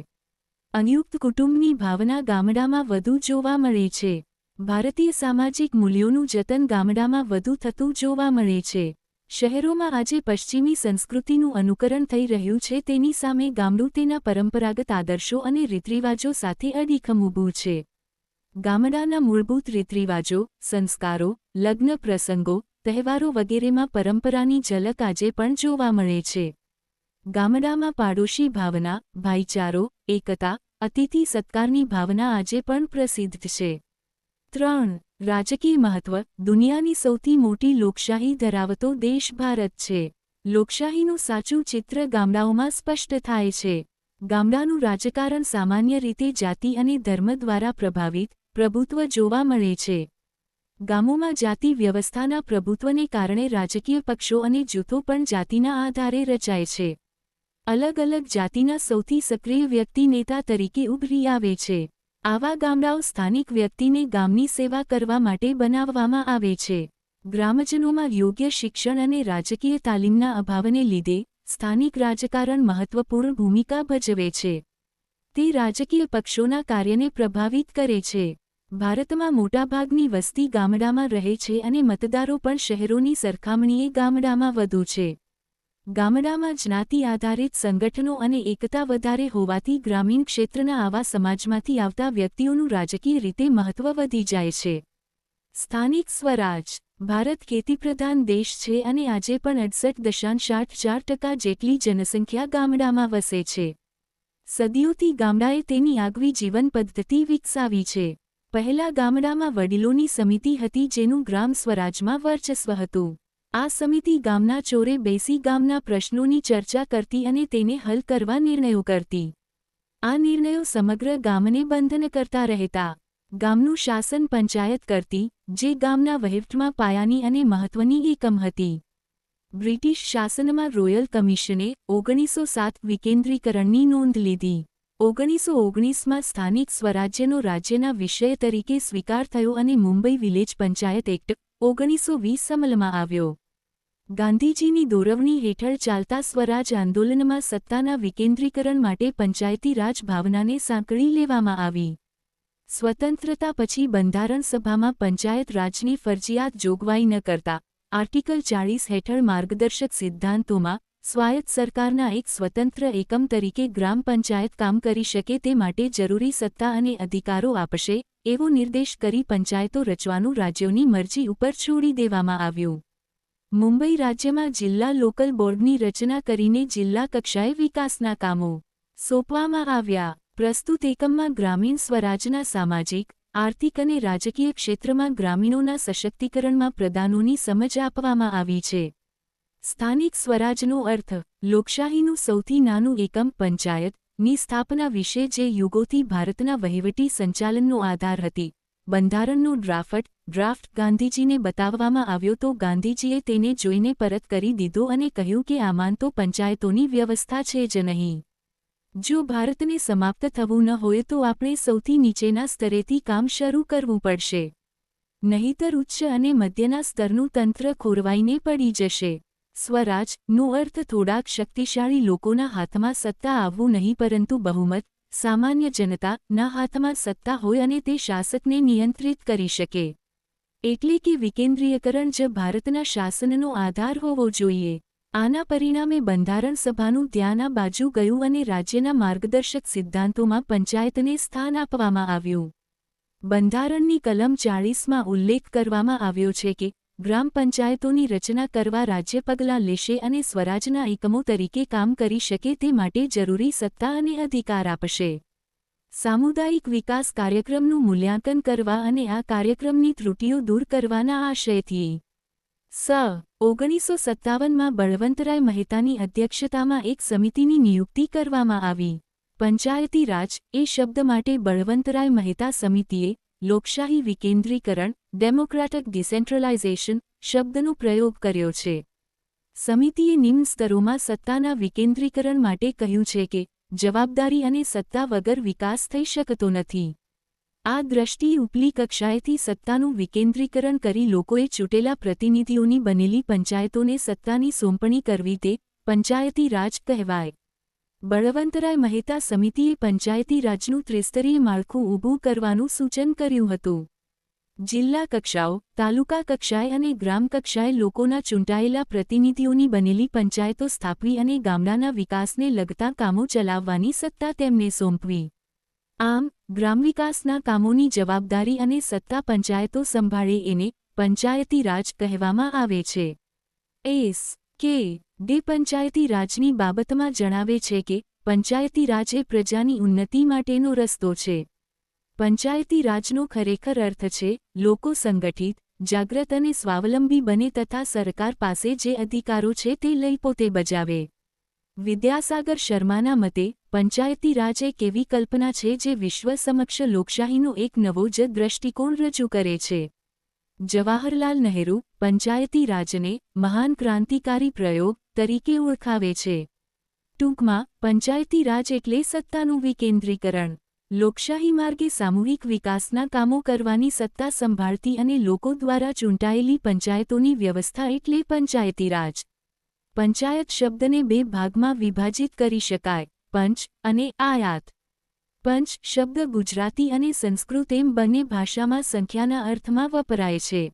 સંયુક્ત કુટુંબની ભાવના ગામડામાં વધુ જોવા મળે છે. ભારતીય સામાજિક મૂલ્યોનું જતન ગામડામાં વધુ થતું જોવા મળે છે. શહેરોમાં આજે પશ્ચિમી સંસ્કૃતિનું અનુકરણ થઈ રહ્યું છે તેની સામે ગામડું તેના પરંપરાગત આદર્શો અને રીતરિવાજો સાથે અડીખમ ઊભું છે. ગામડાના મૂળભૂત રીતરિવાજો, સંસ્કારો, લગ્ન પ્રસંગો, તહેવારો વગેરેમાં પરંપરાની ઝલક આજે પણ જોવા મળે છે. ગામડામાં પાડોશી ભાવના, ભાઈચારો, એકતા, અતિથિ સત્કારની ભાવના આજે પણ પ્રસિદ્ધ છે. 3. રાજકીય મહત્વ દુનિયાની સૌથી મોટી લોકશાહી ધરાવતો દેશ ભારત છે. લોકશાહીનું સાચું ચિત્ર ગામડાઓમાં સ્પષ્ટ થાય છે. ગામડાનું રાજકારણ સામાન્ય રીતે જાતિ અને ધર્મ દ્વારા પ્રભાવિત પ્રભુત્વ જોવા મળે છે. ગામોમાં જાતિ વ્યવસ્થાના પ્રભુત્વને કારણે રાજકીય પક્ષો અને જૂથો પણ જાતિના આધારે રચાય છે. અલગ અલગ જાતિના સૌથી સક્રિય વ્યક્તિ નેતા તરીકે ઉભરી આવે છે. આવા ગામડાઓ સ્થાનિક વ્યક્તિને ગામની સેવા કરવા માટે બનાવવામાં આવે છે. ગ્રામજનોમાં યોગ્ય શિક્ષણ અને રાજકીય તાલીમના અભાવને લીધે સ્થાનિક રાજકારણ મહત્વપૂર્ણ ભૂમિકા ભજવે છે. તે રાજકીય પક્ષોના કાર્યને પ્રભાવિત કરે છે. ભારતમાં મોટાભાગની વસ્તી ગામડામાં રહે છે અને મતદારો પણ શહેરોની સરખામણીએ ગામડામાં વધુ છે. ગામડામાં જ્ઞાતિ આધારિત સંગઠનો અને એકતા વધારે હોવાથી ગ્રામીણ ક્ષેત્રના આવા સમાજમાંથી આવતા વ્યક્તિઓનું રાજકીય રીતે મહત્વ વધી જાય છે. સ્થાનિક સ્વરાજ ભારત ખેતીપ્રધાન દેશ છે અને આજે પણ 68.84% જેટલી જનસંખ્યા ગામડામાં વસે છે. સદીઓથી ગામડાએ તેની આગવી જીવન પદ્ધતિ વિકસાવી છે. પહેલા ગામડામાં વડીલોની સમિતિ હતી જેનું ગ્રામ સ્વરાજમાં વર્ચસ્વ હતું. આ સમિતિ ગામના ચોરે બેસી ગામના પ્રશ્નોની ચર્ચા કરતી અને તેને હલ કરવા નિર્ણયો કરતી. આ નિર્ણયો સમગ્ર ગામને બંધન કરતા રહેતા. ગામનું શાસન પંચાયત કરતી, જે ગામના વહીવટમાં પાયાની અને મહત્વની એકમ હતી. બ્રિટિશ શાસનમાં રોયલ કમિશને 1907 વિકેન્દ્રીકરણની નોંધ લીધી. 1919માં સ્થાનિક સ્વરાજ્યનો રાજ્યના વિષય તરીકે સ્વીકાર થયો અને મુંબઈ વિલેજ પંચાયત એક્ટ 1920 અમલમાં આવ્યો. ગાંધીજીની દોરવણી હેઠળ ચાલતા સ્વરાજ આંદોલનમાં સત્તાના વિકેન્દ્રીકરણ માટે પંચાયતી રાજ ભાવનાને સાંકળી લેવામાં આવી. સ્વતંત્રતા પછી બંધારણ સભામાં પંચાયત રાજની ફરજિયાત જોગવાઈ ન કરતા આર્ટિકલ 40 હેઠળ માર્ગદર્શક સિદ્ધાંતોમાં સ્વાયત્ત સરકારના એક સ્વતંત્ર એકમ તરીકે ગ્રામ પંચાયત કામ કરી શકે તે માટે જરૂરી સત્તા અને અધિકારો આપશે એવો નિર્દેશ કરી પંચાયતો રચવાનું રાજ્યોની મરજી ઉપર છોડી દેવામાં આવ્યું. મુંબઈ રાજ્યમાં જિલ્લા લોકલ બોર્ડની રચના કરીને જિલ્લા કક્ષાએ વિકાસના કામો સોંપવામાં આવ્યા. પ્રસ્તુત એકમમાં ગ્રામીણ સ્વરાજના સામાજિક, આર્થિક અને રાજકીય ક્ષેત્રમાં ગ્રામીણોના સશક્તિકરણમાં પ્રદાનોની સમજ આપવામાં આવી છે. સ્થાનિક સ્વરાજનો અર્થ લોકશાહીનું સૌથી નાનું એકમ પંચાયતની સ્થાપના વિશે જે યુગોથી ભારતના વહીવટી સંચાલનનો આધાર હતી. બંધારણનો ડ્રાફ્ટ ગાંધીજીને બતાવવામાં આવ્યો તો ગાંધીજીએ તેને જોઈને પરત કરી દીધો અને કહ્યું કે આમાં તો પંચાયતોની વ્યવસ્થા છે જ નહીં. જો ભારતને સમાપ્ત થવું ન હોય તો આપણે સૌથી નીચેના સ્તરેથી કામ શરૂ કરવું પડશે. નહીંતર ઉચ્ચ અને મધ્યના સ્તરનું તંત્ર ખોરવાઈને પડી જશે. સ્વરાજનો અર્થ થોડાક શક્તિશાળી લોકોના હાથમાં સત્તા આવવું નહીં પરંતુ બહુમત, સામાન્ય જનતાના હાથમાં સત્તા હોય અને તે શાસકને નિયંત્રિત કરી શકે. એટલે કે વિકેન્દ્રીયકરણ જ ભારતના શાસનનો આધાર હોવો જોઈએ. આના પરિણામે બંધારણ સભાનું ધ્યાન આ બાજુ ગયું અને રાજ્યના માર્ગદર્શક સિદ્ધાંતોમાં પંચાયતને સ્થાન આપવામાં આવ્યું. બંધારણની કલમ 40માં ઉલ્લેખ કરવામાં આવ્યો છે કે ગ્રામ પંચાયતોની રચના કરવા રાજ્ય પગલાં લેશે અને સ્વરાજના એકમો તરીકે કામ કરી શકે તે માટે જરૂરી સત્તા અને અધિકાર આપશે. સામુદાયિક વિકાસ કાર્યક્રમનું મૂલ્યાંકન કરવા અને આ કાર્યક્રમની ત્રુટિઓ દૂર કરવાના આશયથી 1957માં બળવંતરાય મહેતાની અધ્યક્ષતામાં એક સમિતિની નિયુક્તિ કરવામાં આવી. પંચાયતી રાજ એ શબ્દ માટે બળવંતરાય મહેતા સમિતિએ લોકશાહી વિકેન્દ્રીકરણ ડેમોક્રેટિક ડિસેન્ટ્રલાઇઝેશન શબ્દનો પ્રયોગ કર્યો છે. સમિતિએ નિમ્ન સ્તરોમાં સત્તાના વિકેન્દ્રીકરણ માટે કહ્યું છે કે જવાબદારી અને સત્તા વગર વિકાસ થઈ શકતો નથી. આ દ્રષ્ટિએ ઉપલી કક્ષાએથી સત્તાનું વિકેન્દ્રીકરણ કરી લોકોએ ચૂંટેલા પ્રતિનિધિઓની બનેલી પંચાયતોને સત્તાની સોંપણી કરવી તે પંચાયતી રાજ કહેવાય. બળવંતરાય મહેતા સમિતિએ પંચાયતી રાજનું ત્રિસ્તરીય માળખું ઊભું કરવાનું સૂચન કર્યું હતું. જિલ્લા કક્ષાઓ, તાલુકા કક્ષાએ અને ગ્રામ કક્ષાએ લોકોના ચૂંટાયેલા પ્રતિનિધિઓની બનેલી પંચાયતો સ્થાપવી અને ગામડાના વિકાસને લગતા કામો ચલાવવાની સત્તા તેમને સોંપવી. આમ ગ્રામવિકાસના કામોની જવાબદારી અને સત્તા પંચાયતો સંભાળે એને પંચાયતી રાજ કહેવામાં આવે છે. ડે પંચાયતી રાજની બાબતમાં જણાવે છે કે પંચાયતી રાજ એ પ્રજાની ઉન્નતિ માટેનો રસ્તો છે. પંચાયતી રાજનો ખરેખર અર્થ છે લોકો સંગઠિત, જાગૃત અને સ્વાવલંબી બને તથા સરકાર પાસે જે અધિકારો છે તે લઈ પોતે બજાવે. વિદ્યાસાગર શર્માના મતે પંચાયતી રાજ એક એવી કલ્પના છે જે વિશ્વ સમક્ષ લોકશાહીનો એક નવો જ દૃષ્ટિકોણ રજૂ કરે છે. જવાહરલાલ નહેરુ પંચાયતી રાજને મહાન ક્રાંતિકારી પ્રયોગ તરીકે ઓળખાવે છે. ટૂંકમાં પંચાયતી રાજ એટલે સત્તાનું વિકેન્દ્રીકરણ. લોકશાહી માર્ગે સામૂહિક વિકાસના કામો કરવાની સત્તા સંભાળતી અને લોકો દ્વારા ચૂંટાયેલી પંચાયતોની વ્યવસ્થા એટલે પંચાયતી રાજ. પંચાયત શબ્દને બે ભાગમાં વિભાજિત કરી શકાય: પંચ અને આયાત. પંચ શબ્દ ગુજરાતી અને સંસ્કૃત એમ બંને ભાષામાં સંખ્યાના અર્થમાં વપરાય છે.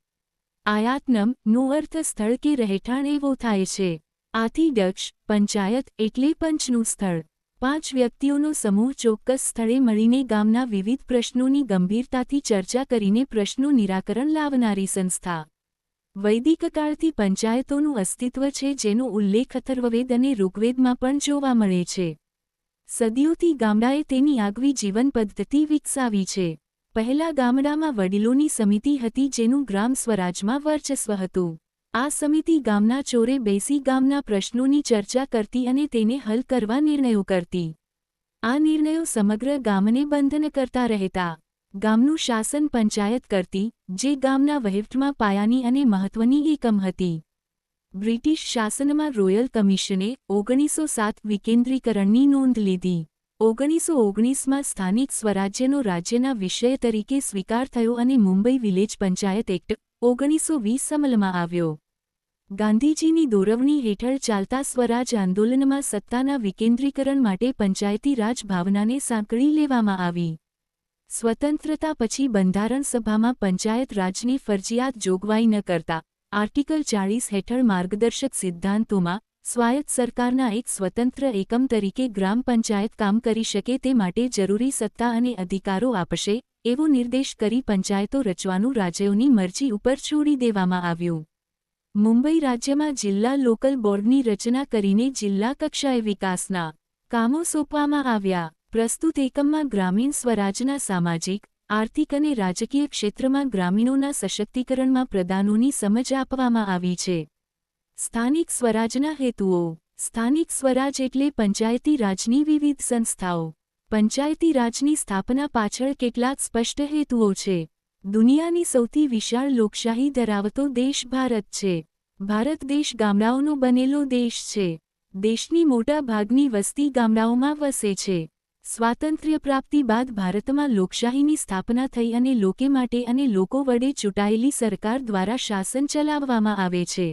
આયાતનમનો અર્થ સ્થળ કે રહેઠાણ એવો થાય છે. આથી દક્ષ પંચાયત એટલે પંચનું સ્થળ. 5 વ્યક્તિઓનો સમૂહ ચોક્કસ સ્થળે મળીને ગામના વિવિધ પ્રશ્નોની ગંભીરતાથી ચર્ચા કરીને પ્રશ્નો નિરાકરણ લાવનારી સંસ્થા. વૈદિક કાળથી પંચાયતોનું અસ્તિત્વ છે જેનો ઉલ્લેખ અથર્વવેદ અને ઋગ્વેદમાં પણ જોવા મળે છે. સદીઓથી ગામડાએ તેની આગવી જીવન પદ્ધતિ વિકસાવી છે. પહેલા ગામડામાં વડીલોની સમિતિ હતી જેનું ગ્રામ સ્વરાજમાં વર્ચસ્વ હતું. આ સમિતિ ગામના ચોરે બેસી ગામના પ્રશ્નોની ચર્ચા કરતી અને તેને હલ કરવા નિર્ણયો કરતી. આ નિર્ણયો સમગ્ર ગામને બંધન કરતા રહેતા. ગામનું શાસન પંચાયત કરતી, જે ગામના વહીવટમાં પાયાની અને મહત્વની એકમ હતી. બ્રિટિશ શાસનમાં રોયલ કમિશને 1907 વિકેન્દ્રીકરણની નોંધ લીધી. 1919માં સ્થાનિક સ્વરાજ્યનો રાજ્યના વિષય તરીકે સ્વીકાર થયો અને મુંબઈ વિલેજ પંચાયત એક્ટ 1920 અમલમાં આવ્યો. ગાંધીજીની દોરવણી હેઠળ ચાલતા સ્વરાજ આંદોલનમાં સત્તાના વિકેન્દ્રીકરણ માટે પંચાયતી રાજ ભાવનાને સાંકળી લેવામાં આવી. સ્વતંત્રતા પછી બંધારણ સભામાં પંચાયત રાજની ફરજિયાત જોગવાઈ ન કરતા આર્ટિકલ 40 હેઠળ માર્ગદર્શક સિદ્ધાંતોમાં સ્વાયત્ત સરકારના એક સ્વતંત્ર એકમ તરીકે ગ્રામ પંચાયત કામ કરી શકે તે માટે જરૂરી સત્તા અને અધિકારો આપશે એવો નિર્દેશ કરી પંચાયતો રચવાનું રાજ્યોની મરજી ઉપર છોડી દેવામાં આવ્યું. મુંબઈ રાજ્યમાં જિલ્લા લોકલ બોર્ડની રચના કરીને જિલ્લા કક્ષાએ વિકાસના કામો સોંપવામાં આવ્યા. પ્રસ્તુત એકમમાં ગ્રામીણ સ્વરાજના સામાજિક, આર્થિક અને રાજકીય ક્ષેત્રમાં ગ્રામીણોના સશક્તિકરણમાં પ્રદાનોની સમજ આપવામાં આવી છે. સ્થાનિક સ્વરાજના હેતુઓ. સ્થાનિક સ્વરાજ એટલે પંચાયતી રાજની વિવિધ સંસ્થાઓ. પંચાયતી રાજની સ્થાપના પાછળ કેટલાક સ્પષ્ટ હેતુઓ છે. દુનિયાની સૌથી વિશાળ લોકશાહી ધરાવતો દેશ ભારત છે. ભારત દેશ ગામડાઓનો બનેલો દેશ છે. દેશની મોટા ભાગની વસ્તી ગામડાઓમાં વસે છે. સ્વાતંત્ર્ય પ્રાપ્તિ બાદ ભારતમાં લોકશાહીની સ્થાપના થઈ અને લોકો માટે અને લોકો વડે ચૂંટાયેલી સરકાર દ્વારા શાસન ચલાવવામાં આવે છે.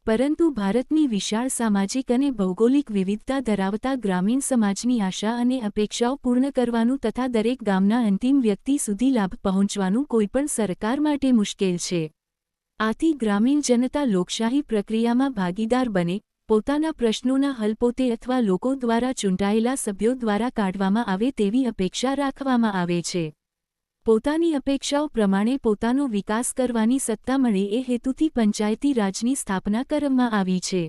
પરંતુ ભારતની વિશાળ સામાજિક અને ભૌગોલિક વિવિધતા ધરાવતા ગ્રામીણ સમાજની આશા અને અપેક્ષાઓ પૂર્ણ કરવાનું તથા દરેક ગામના અંતિમ વ્યક્તિ સુધી લાભ પહોંચવાનું કોઈપણ સરકાર માટે મુશ્કેલ છે. આથી ગ્રામીણ જનતા લોકશાહી પ્રક્રિયામાં ભાગીદાર બને, પોતાના પ્રશ્નોના હલ પોતે અથવા લોકો દ્વારા ચૂંટાયેલા સભ્યો દ્વારા કાઢવામાં આવે તેવી અપેક્ષા રાખવામાં આવે છે. પોતાની અપેક્ષાઓ પ્રમાણે પોતાનો વિકાસ કરવાની સત્તા મળે એ હેતુથી પંચાયતી રાજની સ્થાપના કરવામાં આવી છે.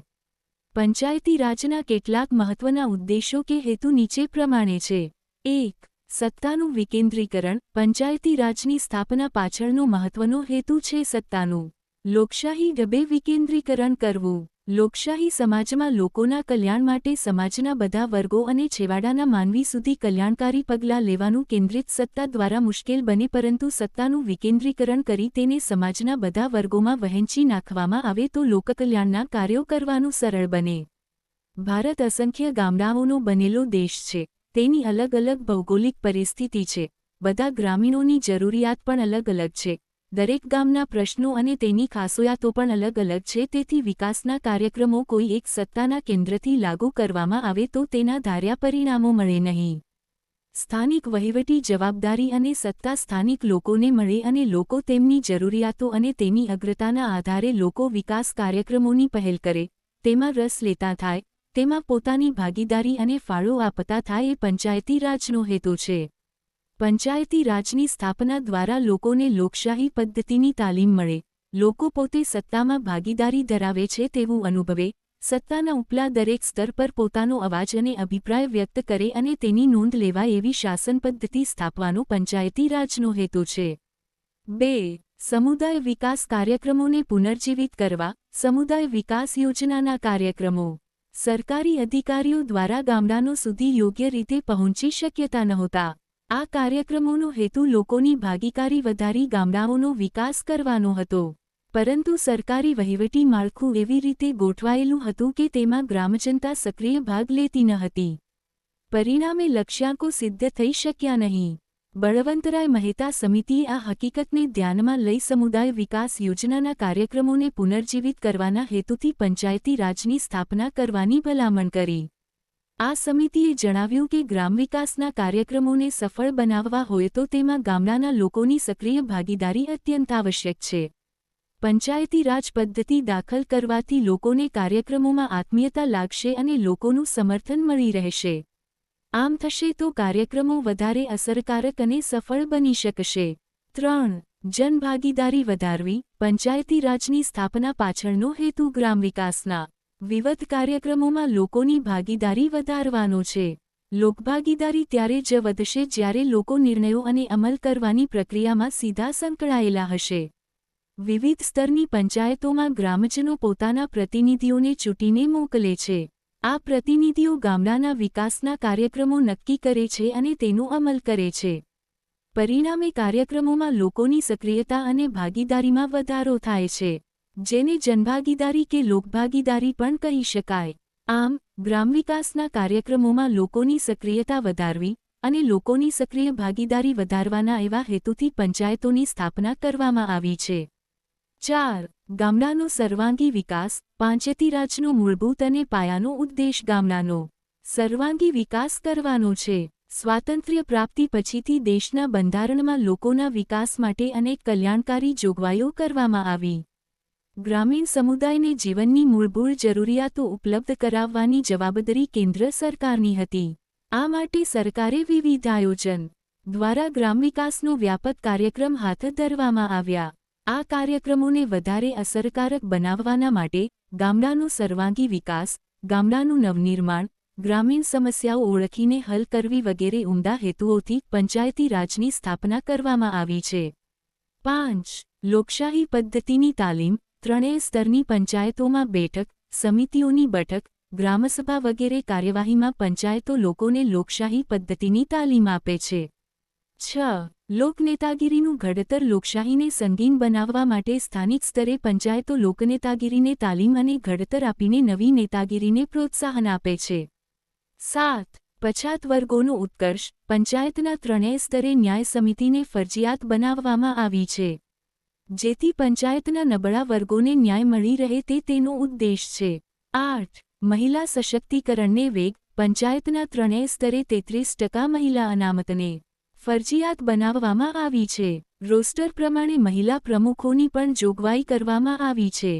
પંચાયતી રાજના કેટલાક મહત્વના ઉદ્દેશો કે હેતુ નીચે પ્રમાણે છે. 1. સત્તાનું વિકેન્દ્રીકરણ. પંચાયતી રાજની સ્થાપના પાછળનો મહત્વનો હેતુ છે સત્તાનું લોકશાહી ઢબે વિકેન્દ્રીકરણ કરવું. લોકશાહી સમાજમાં લોકોના કલ્યાણ માટે સમાજના બધા વર્ગો અને છેવાડાના માનવી સુધી કલ્યાણકારી પગલાં લેવાનું કેન્દ્રિત સત્તા દ્વારા મુશ્કેલ બને, પરંતુ સત્તાનું વિકેન્દ્રીકરણ કરી તેને સમાજના બધા વર્ગોમાં વહેંચી નાખવામાં આવે તો લોકકલ્યાણના કાર્યો કરવાનું સરળ બને. ભારત અસંખ્ય ગામડાઓનો બનેલો દેશ છે. તેની અલગ અલગ ભૌગોલિક પરિસ્થિતિ છે. બધા ગ્રામીણોની જરૂરિયાત પણ અલગ અલગ છે. દરેક ગામના પ્રશ્નો અને તેની ખાસિયતો પણ અલગ અલગ છે. તેથી વિકાસના કાર્યક્રમો કોઈ એક સત્તાના કેન્દ્રથી લાગુ કરવામાં આવે તો તેના ધાર્યા પરિણામો મળે નહીં. સ્થાનિક વહીવટી જવાબદારી અને સત્તા સ્થાનિક લોકોને મળે અને લોકો તેમની જરૂરિયાતો અને તેની અગ્રતાના આધારે લોકો વિકાસ કાર્યક્રમોની પહેલ કરે, તેમાં રસ લેતા થાય, તેમાં પોતાની ભાગીદારી અને ફાળો આપતા થાય એ પંચાયતી રાજનો હેતુ છે. પંચાયતી રાજની સ્થાપના દ્વારા લોકોને લોકશાહી પદ્ધતિની તાલીમ મળે, લોકો પોતે સત્તામાં ભાગીદારી ધરાવે છે તેવું અનુભવે, સત્તાના ઉપલા દરેક સ્તર પર પોતાનો અવાજ અને અભિપ્રાય વ્યક્ત કરે અને તેની નોંધ લેવાય એવી શાસન પદ્ધતિ સ્થાપવાનો પંચાયતી રાજનો હેતુ છે. 2. સમુદાય વિકાસ કાર્યક્રમોને પુનર્જીવિત કરવા. સમુદાય વિકાસ યોજનાના કાર્યક્રમો સરકારી અધિકારીઓ દ્વારા ગામડાનો સુધી યોગ્ય રીતે પહોંચી શક્યતા નહોતા. આ કાર્યક્રમોનો હેતુ લોકોની ભાગીદારી વધારી ગામડાઓનો વિકાસ કરવાનો હતો. પરંતુ સરકારી વહીવટી માળખું એવી રીતે ગોઠવાયેલું હતું કે તેમાં ગ્રામજનતા સક્રિય ભાગ લેતી ન હતી. પરિણામે લક્ષ્યાંકો સિદ્ધ થઈ શક્યા નહીં. બળવંતરાય મહેતા સમિતિએ આ હકીકતને ધ્યાનમાં લઈ સમુદાય વિકાસ યોજનાના કાર્યક્રમોને પુનર્જીવિત કરવાના હેતુથી પંચાયતી રાજની સ્થાપના કરવાની ભલામણ કરી. આ સમિતિએ જણાવ્યું કે ગ્રામ વિકાસના કાર્યક્રમોને સફળ બનાવવા હોય તો તેમાં ગામડાના લોકોની સક્રિય ભાગીદારી અત્યંત આવશ્યક છે. પંચાયતી રાજ પદ્ધતિ દાખલ કરવાથી લોકોને કાર્યક્રમોમાં આત્મીયતા લાગશે અને લોકોનું સમર્થન મળી રહેશે. આમ થશે તો કાર્યક્રમો વધારે અસરકારક અને સફળ બની શકશે. 3. જનભાગીદારી વધારવી. પંચાયતી રાજની સ્થાપના પાછળનો હેતુ ગ્રામ વિકાસના વિવિધ કાર્યક્રમોમાં લોકોની ભાગીદારી વધારવાનો છે. લોકભાગીદારી ત્યારે જ વધશે જ્યારે લોકો નિર્ણયો અને અમલ કરવાની પ્રક્રિયામાં સીધા સંકળાયેલા હશે. વિવિધ સ્તરની પંચાયતોમાં ગ્રામજનો પોતાના પ્રતિનિધિઓને ચૂંટીને મોકલે છે. આ પ્રતિનિધિઓ ગામડાના વિકાસના કાર્યક્રમો નક્કી કરે છે અને તેનો અમલ કરે છે. પરિણામે કાર્યક્રમોમાં લોકોની સક્રિયતા અને ભાગીદારીમાં વધારો થાય છે, જેને જનભાગીદારી કે લોકભાગીદારી પણ કહી શકાય. આમ, ગ્રામ વિકાસના કાર્યક્રમોમાં લોકોની સક્રિયતા વધારવી અને લોકોની સક્રિય ભાગીદારી વધારવાના એવા હેતુથી પંચાયતોની સ્થાપના કરવામાં આવી છે. 4. ગામડાનો સર્વાંગી વિકાસ. પંચાયતી રાજનો મૂળભૂત અને પાયાનો ઉદ્દેશ ગામડાનો સર્વાંગી વિકાસ કરવાનો છે. સ્વાતંત્ર્ય પ્રાપ્તિ પછીથી દેશના બંધારણમાં લોકોના વિકાસ માટે અનેક કલ્યાણકારી જોગવાઈઓ કરવામાં આવી. ગ્રામીણ સમુદાયને જીવનની મૂળભૂત જરૂરિયાતો ઉપલબ્ધ કરાવવાની જવાબદારી કેન્દ્ર સરકારની હતી. આ માટે સરકારે વિવિધ આયોજન દ્વારા ગ્રામ વિકાસનો વ્યાપક કાર્યક્રમ હાથ ધરવામાં આવ્યા. આ કાર્યક્રમોને વધારે અસરકારક બનાવવાના માટે ગામડાનો સર્વાંગી વિકાસ, ગામડાનું નવનિર્માણ, ગ્રામીણ સમસ્યાઓ ઓળખીને હલ કરવી વગેરે ઉમદા હેતુઓથી પંચાયતી રાજની સ્થાપના કરવામાં આવી છે. 5. લોકશાહી પદ્ધતિની તાલીમ. ત્રણેય સ્તરની પંચાયતોમાં બેઠક, સમિતિઓની બેઠક, ગ્રામસભા વગેરે કાર્યવાહીમાં પંચાયતો લોકોને લોકશાહી પદ્ધતિની તાલીમ આપે છે. 6. લોકનેતાગીરીનું ઘડતર. લોકશાહીને સંગીન બનાવવા માટે સ્થાનિક સ્તરે પંચાયતો લોકનેતાગીરીને તાલીમ અને ઘડતર આપીને નવી નેતાગીરીને પ્રોત્સાહન આપે છે. 7. પછાત વર્ગોનો ઉત્કર્ષ. પંચાયતના ત્રણેય સ્તરે ન્યાય સમિતિને ફરજિયાત બનાવવામાં આવી છે, જેથી પંચાયતના નબળા વર્ગોને ન્યાય મળી રહે તે તેનો ઉદ્દેશ છે. 8. મહિલા સશક્તિકરણને વેગ. પંચાયતના ત્રણેય સ્તરે 33% મહિલા અનામતને ફરજિયાત બનાવવામાં આવી છે. રોસ્ટર પ્રમાણે મહિલા પ્રમુખોની પણ જોગવાઈ કરવામાં આવી છે.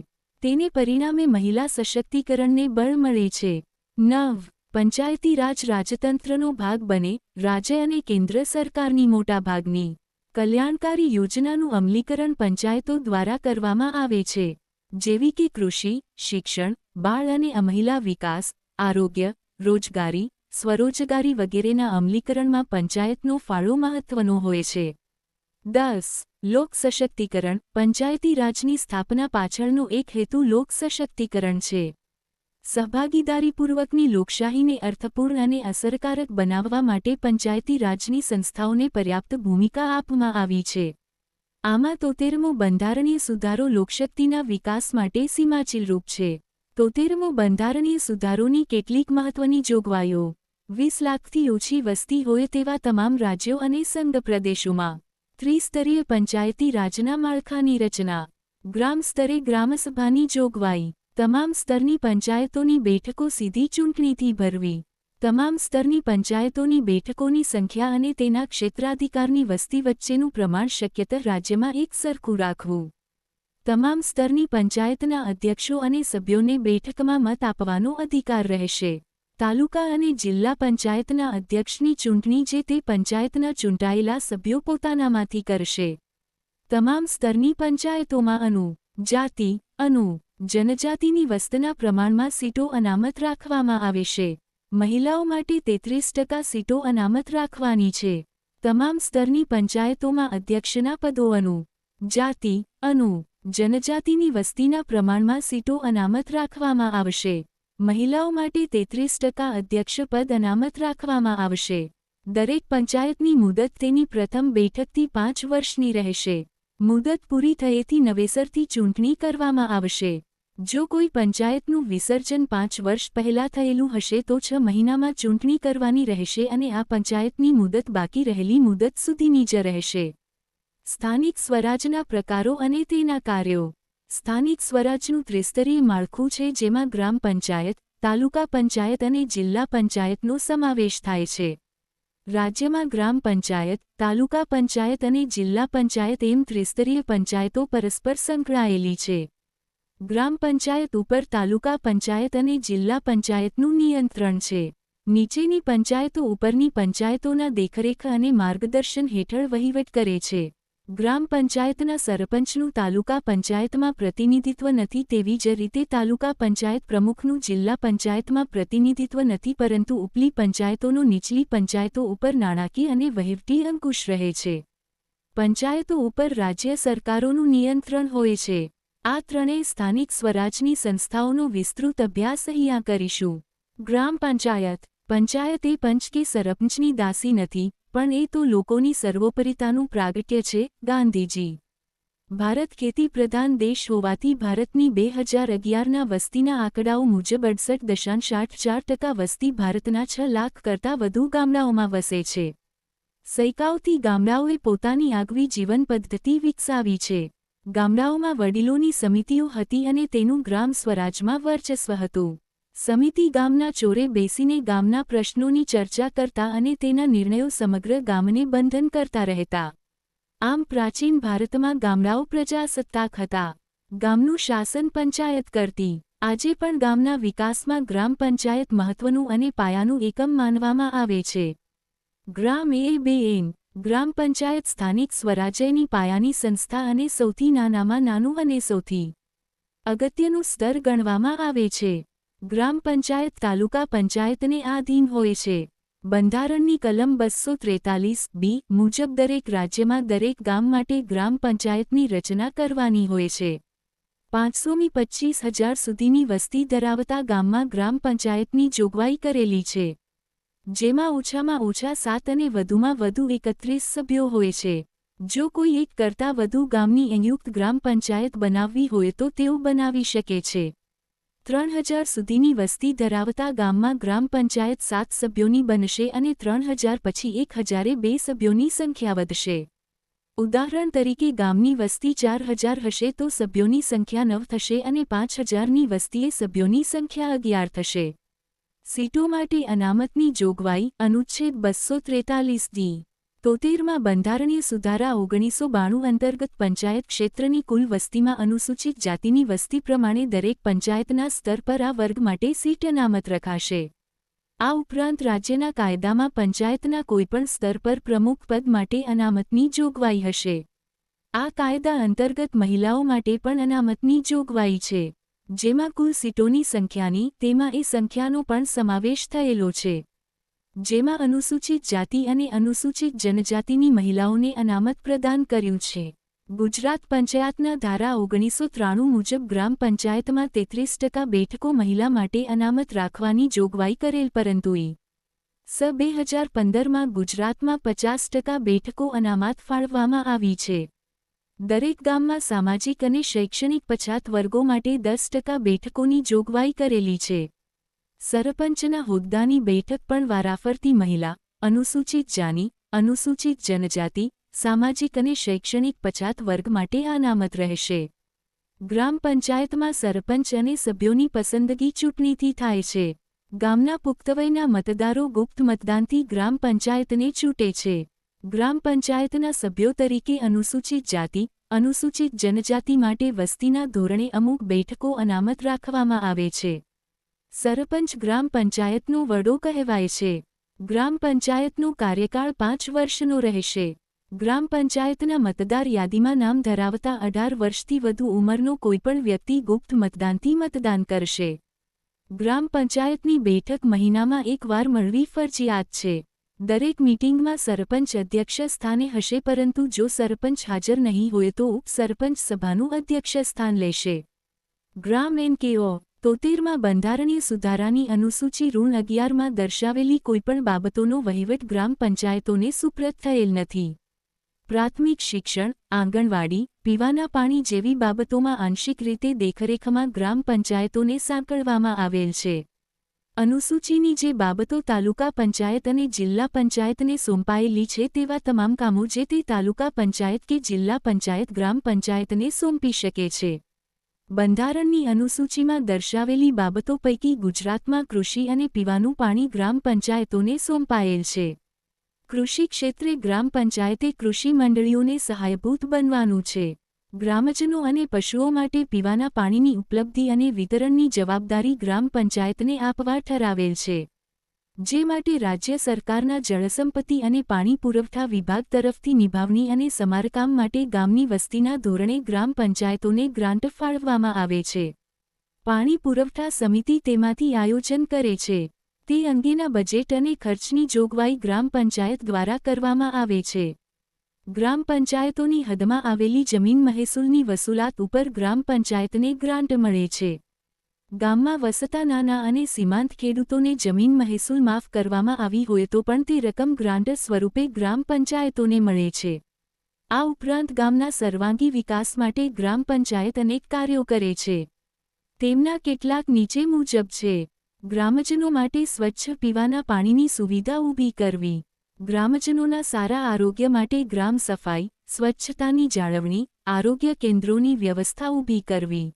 તેને પરિણામે મહિલા સશક્તિકરણને બળ મળે છે. 9. પંચાયતી રાજ રાજતંત્રનો ભાગ બને. રાજ્ય અને કેન્દ્ર સરકારની મોટાભાગની કલ્યાણકારી યોજનાનું અમલીકરણ પંચાયતો દ્વારા કરવામાં આવે છે, જેવી કે કૃષિ, શિક્ષણ, બાળ અને મહિલા વિકાસ, આરોગ્ય, રોજગારી, સ્વરોજગારી વગેરેના અમલીકરણમાં પંચાયતનો ફાળો મહત્વનો હોય છે. 10. લોક સશક્તિકરણ. પંચાયતી રાજની સ્થાપના પાછળનો એક હેતુ લોક સશક્તિકરણ છે. સહભાગીદારીપૂર્વકની લોકશાહીને અર્થપૂર્ણ અને અસરકારક બનાવવા માટે પંચાયતી રાજની સંસ્થાઓને પર્યાપ્ત ભૂમિકા આપવામાં આવી છે. આમાં 73મો બંધારણીય સુધારો લોકશક્તિના વિકાસ માટે સીમાચિલરૂપ છે. 73મો બંધારણીય સુધારોની કેટલીક મહત્વની જોગવાઈઓ. 20 લાખથી ઓછી વસ્તી હોય તેવા તમામ રાજ્યો અને સંઘ પ્રદેશોમાં ત્રિસ્તરીય પંચાયતી રાજના માળખાની રચના. ગ્રામ સ્તરે ગ્રામસભાની જોગવાઈ. તમામ સ્તરની પંચાયતોની બેઠકો સીધી ચૂંટણીથી ભરવી. તમામ સ્તરની પંચાયતોની બેઠકોની સંખ્યા અને તેના ક્ષેત્રાધિકારની વસ્તી વચ્ચેનું પ્રમાણ શક્યતઃ રાજ્યમાં એક સરખું રાખવું. તમામ સ્તરની પંચાયતના અધ્યક્ષો અને સભ્યોને બેઠકમાં મત આપવાનો અધિકાર રહેશે. તાલુકા અને જિલ્લા પંચાયતના અધ્યક્ષની ચૂંટણી જે તે પંચાયતના ચૂંટાયેલા સભ્યો પોતાનામાંથી કરશે. તમામ સ્તરની પંચાયતોમાં જાતિ, જનજાતિની વસ્તીના પ્રમાણમાં સીટો અનામત રાખવામાં આવશે. મહિલાઓ માટે 33% સીટો અનામત રાખવાની છે. તમામ સ્તરની પંચાયતોમાં અધ્યક્ષના પદો જાતિ, જનજાતિની વસ્તીના પ્રમાણમાં સીટો અનામત રાખવામાં આવશે. મહિલાઓ માટે 33% અધ્યક્ષ પદ અનામત રાખવામાં આવશે. દરેક પંચાયતની મુદત તેની પ્રથમ બેઠકથી 5 વર્ષની રહેશે. મુદત પૂરી થયેથી નવેસરથી ચૂંટણી કરવામાં આવશે. જો કોઈ પંચાયતનું વિસર્જન 5 વર્ષ પહેલાં થયેલું હશે તો 6 મહિનામાં ચૂંટણી કરવાની રહેશે અને આ પંચાયતની મુદત બાકી રહેલી મુદત સુધીની જ રહેશે. સ્થાનિક સ્વરાજના પ્રકારો અને તેના કાર્યો. સ્થાનિક સ્વરાજનું ત્રિસ્તરીય માળખું છે જેમાં ગ્રામ પંચાયત, તાલુકા પંચાયત અને જિલ્લા પંચાયતનો સમાવેશ થાય છે. રાજ્યમાં ગ્રામ પંચાયત, તાલુકા પંચાયત અને જિલ્લા પંચાયત એમ ત્રિસ્તરીય પંચાયતો પરસ્પર સંકળાયેલી છે. ગ્રામ પંચાયત ઉપર તાલુકા પંચાયત અને જિલ્લા પંચાયતનું નિયંત્રણ છે. નીચેની પંચાયતો ઉપરની પંચાયતોના દેખરેખ અને માર્ગદર્શન હેઠળ વહીવટ કરે છે. ગ્રામ પંચાયતના સરપંચનું તાલુકા પંચાયતમાં પ્રતિનિધિત્વ નથી તેવી જ રીતે તાલુકા પંચાયત પ્રમુખનું જિલ્લા પંચાયતમાં પ્રતિનિધિત્વ નથી પરંતુ ઉપલી પંચાયતોનો નીચલી પંચાયતો ઉપર નાણાકીય અને વહીવટી અંકુશ રહે છે. પંચાયતો ઉપર રાજ્ય સરકારોનું નિયંત્રણ હોય છે. આ ત્રણેય સ્થાનિક સ્વરાજની સંસ્થાઓનો વિસ્તૃત અભ્યાસ અહીંયા કરીશું. ગ્રામ પંચાયત. પંચાયત એ પંચ કે સરપંચની દાસી નથી, પણ એ તો લોકોની સર્વોપરિતાનું પ્રાગટ્ય છે. ગાંધીજી. ભારત ખેતી પ્રધાન દેશ હોવાથી ભારતની 2011ના વસ્તીના આંકડાઓ મુજબ 68.84% વસ્તી ભારતના 6 લાખ કરતાં વધુ ગામડાઓમાં વસે છે. સૈકાઓથી ગામડાઓએ પોતાની આગવી જીવન પદ્ધતિ વિકસાવી છે. ગામડાઓમાં વડીલોની સમિતિઓ હતી અને તેનું ગ્રામ સ્વરાજમાં વર્ચસ્વ હતું. સમિતિ ગામના ચોરે બેસીને ગામના પ્રશ્નોની ચર્ચા કરતા અને તેના નિર્ણયો સમગ્ર ગામને બંધન કરતા રહેતા. આમ પ્રાચીન ભારતમાં ગામડાઓ પ્રજાસત્તાક હતા. ગામનું શાસન પંચાયત કરતી. આજે પણ ગામના વિકાસમાં ગ્રામ પંચાયત મહત્વનું અને પાયાનું એકમ માનવામાં આવે છે. ગ્રામ પંચાયત સ્થાનિક સ્વરાજ્યની પાયાની સંસ્થા અને સૌથી નાનામાં નાનું અને સૌથી અગત્યનું સ્તર ગણવામાં આવે છે. ગ્રામ પંચાયત તાલુકા પંચાયતને આધીન હોય છે. બંધારણની કલમ 243(b) મુજબ દરેક રાજ્યમાં દરેક ગામ માટે ગ્રામ પંચાયતની રચના કરવાની હોય છે. 525,000 સુધીની વસ્તી ધરાવતા ગામમાં ગ્રામ પંચાયતની જોગવાઈ કરેલી છે. જેમાં ઓછામાં ઓછા 7 અને વધુમાં વધુ 31 સભ્યો હોય છે. જો કોઈ એક કરતાં વધુ ગામની સંયુક્ત ગ્રામ પંચાયત બનાવવી હોય તો તેઓ બનાવી શકે છે. 3,000 સુધીની વસ્તી ધરાવતા ગામમાં ગ્રામ પંચાયત 7 સભ્યોની બનશે અને 3,000 પછી 1,002 સભ્યોની સંખ્યા વધશે. ઉદાહરણ તરીકે ગામની વસ્તી 4,000 હશે તો સભ્યોની સંખ્યા 9 થશે અને 5,000ની વસ્તીએ સભ્યોની સંખ્યા 11 થશે. સીટો માટે અનામતની જોગવાઈ અનુચ્છેદ 243(d). 73માં બંધારણીય સુધારા 1992 અંતર્ગત પંચાયત ક્ષેત્રની કુલ વસ્તીમાં અનુસૂચિત જાતિની વસ્તી પ્રમાણે દરેક પંચાયતના સ્તર પર આ વર્ગ માટે સીટ અનામત રખાશે. આ ઉપરાંત રાજ્યના કાયદામાં પંચાયતના કોઈપણ સ્તર પર પ્રમુખ પદ માટે અનામતની જોગવાઈ હશે. આ કાયદા અંતર્ગત મહિલાઓ માટે પણ અનામતની જોગવાઈ છે. જેમાં કુલ સીટોની સંખ્યાની તેમાં એ સંખ્યાનો પણ સમાવેશ થયેલો છે. જેમાં અનુસૂચિત જાતિ અને અનુસૂચિત જનજાતિની મહિલાઓને અનામત પ્રદાન કર્યું છે. ગુજરાત પંચાયતના ધારા 1993 મુજબ ગ્રામ પંચાયતમાં 33% બેઠકો મહિલા માટે અનામત રાખવાની જોગવાઈ કરેલ પરંતુ સ 2015માં ગુજરાતમાં 50% બેઠકો અનામત ફાળવવામાં આવી છે. દરેક ગામમાં સામાજિક અને શૈક્ષણિક પછાત વર્ગો માટે 10% બેઠકોની જોગવાઈ કરેલી છે. સરપંચના હોદ્દાની બેઠક પણ વારાફરતી મહિલા, અનુસૂચિત જાતિ, અનુસૂચિત જનજાતિ, સામાજિક અને શૈક્ષણિક પછાત વર્ગ માટે અનામત રહેશે. ગ્રામ પંચાયતમાં સરપંચ અને સભ્યોની પસંદગી ચૂંટણીથી થાય છે. ગામના પુખ્તવયના મતદારો ગુપ્ત મતદાનથી ગ્રામ પંચાયતને ચૂંટે છે. ગ્રામ પંચાયતના સભ્યો તરીકે અનુસૂચિત જાતિ, અનુસૂચિત જનજાતિ માટે વસ્તીના ધોરણે અમુક બેઠકો અનામત રાખવામાં આવે છે. સરપંચ ગ્રામ પંચાયતનો વડો કહેવાય છે. ગ્રામ પંચાયતનો કાર્યકાળ 5 વર્ષનો રહેશે. ગ્રામ પંચાયતના મતદાર યાદીમાં નામ ધરાવતા 18 વર્ષથી વધુ ઉંમરનો કોઈપણ વ્યક્તિ ગુપ્ત મતદાનથી મતદાન કરશે. ગ્રામ પંચાયતની બેઠક મહિનામાં એકવાર મળવી ફરજિયાત છે. દરેક મીટિંગમાં સરપંચ અધ્યક્ષ સ્થાને હશે પરંતુ જો સરપંચ હાજર નહીં હોય તો ઉપસરપંચ સભાનું અધ્યક્ષ સ્થાન લેશે. ગ્રામ એનકેઓ 73માં બંધારણીય સુધારાની અનુસૂચિ ઋણ 11માં દર્શાવેલી કોઈપણ બાબતોનો વહીવટ ગ્રામ પંચાયતોને સુપ્રત થયેલ નથી. પ્રાથમિક શિક્ષણ, આંગણવાડી, પીવાના પાણી જેવી બાબતોમાં આંશિક રીતે દેખરેખમાં ગ્રામ પંચાયતોને સાંકળવામાં આવેલ છે. અનુસૂચિની જે બાબતો તાલુકા પંચાયત અને જિલ્લા પંચાયતને સોંપાયેલી છે તેવા તમામ કામો જે તે તાલુકા પંચાયત કે જિલ્લા પંચાયત ગ્રામ પંચાયતને સોંપી શકે છે. બંધારણની અનુસૂચિમાં દર્શાવેલી બાબતો પૈકી ગુજરાતમાં કૃષિ અને પીવાનું પાણી ગ્રામ પંચાયતોને સોંપાયેલ છે. કૃષિ ક્ષેત્રે ગ્રામ પંચાયતે કૃષિ મંડળીઓને સહાયભૂત બનવાનું છે. ગ્રામજનો અને પશુઓ માટે પીવાના પાણીની ઉપલબ્ધિ અને વિતરણની જવાબદારી ગ્રામ પંચાયતને આપવા ઠરાવેલ છે. જે માટે રાજ્ય સરકારના જળસંપત્તિ અને પાણી પુરવઠા વિભાગ તરફથી નિભાવણી અને સમારકામ માટે ગામની વસ્તીના ધોરણે ગ્રામ પંચાયતોને ગ્રાન્ટ ફાળવવામાં આવે છે. પાણી પુરવઠા સમિતિ તેમાંથી આયોજન કરે છે. તે અંગેના બજેટ અને ખર્ચની જોગવાઈ ગ્રામ પંચાયત દ્વારા કરવામાં આવે છે. ગ્રામ પંચાયતોની હદમાં આવેલી જમીન મહેસૂલની વસૂલાત ઉપર ગ્રામ પંચાયતને ગ્રાન્ટ મળે છે. ગામમાં વસતા નાના અને સીમાંત ખેડૂતોને જમીન મહેસૂલ માફ કરવામાં આવી હોય તો પણ તે રકમ ગ્રાન્ટ સ્વરૂપે ગ્રામ પંચાયતોને મળે છે. આ ઉપરાંત ગામના સર્વાંગી વિકાસ માટે ગ્રામ પંચાયત અનેક કાર્યો કરે છે. તેમના કેટલાક નીચે મુજબ છે. ગ્રામજનો માટે સ્વચ્છ પીવાના પાણીની સુવિધા ઊભી કરવી. ગ્રામજનોના સારા આરોગ્ય માટે ગ્રામ સફાઈ, સ્વચ્છતાની જાળવણી, આરોગ્ય કેન્દ્રોની વ્યવસ્થા ઊભી કરવી,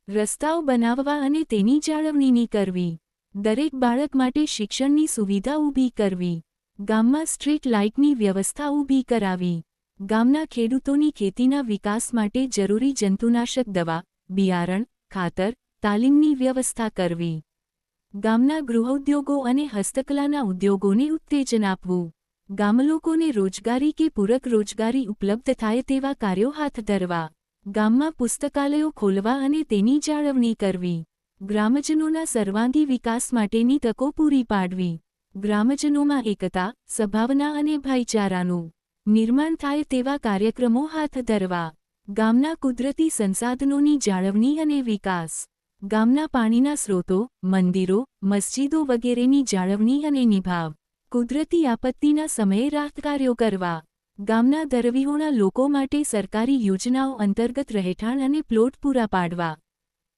રસ્તાઓ બનાવવા અને તેની જાળવણી કરવી, દરેક બાળક માટે શિક્ષણની સુવિધા ઊભી કરવી, ગામમાં સ્ટ્રીટ લાઇટની વ્યવસ્થા ઊભી કરાવી, ગામના ખેડૂતોની ખેતીના વિકાસ માટે જરૂરી જંતુનાશક દવા, બિયારણ, ખાતર, તાલીમની વ્યવસ્થા કરવી, ગામના ગૃહોદ્યોગો અને હસ્તકલાના ઉદ્યોગોને ઉત્તેજન આપવું, ગામલોકોને રોજગારી કે પૂરક રોજગારી ઉપલબ્ધ થાય તેવા કાર્યો હાથ ધરવા, ગામમાં પુસ્તકાલયો ખોલવા અને તેની જાળવણી કરવી, ગ્રામજનોના સર્વાંગી વિકાસ માટેની તકો પૂરી પાડવી, ગ્રામજનોમાં એકતા, સદ્ભાવના અને ભાઈચારાનું નિર્માણ થાય તેવા કાર્યક્રમો હાથ ધરવા, ગામના કુદરતી સંસાધનોની જાળવણી અને વિકાસ, ગામના પાણીના સ્રોતો, મંદિરો, મસ્જિદો વગેરેની જાળવણી અને નિભાવ, કુદરતી આપત્તિના સમયે રાહત કાર્યો કરવા, ગામના દરવિહોણા લોકો માટે સરકારી યોજનાઓ અંતર્ગત રહેઠાણ અને પ્લોટ પૂરા પાડવા,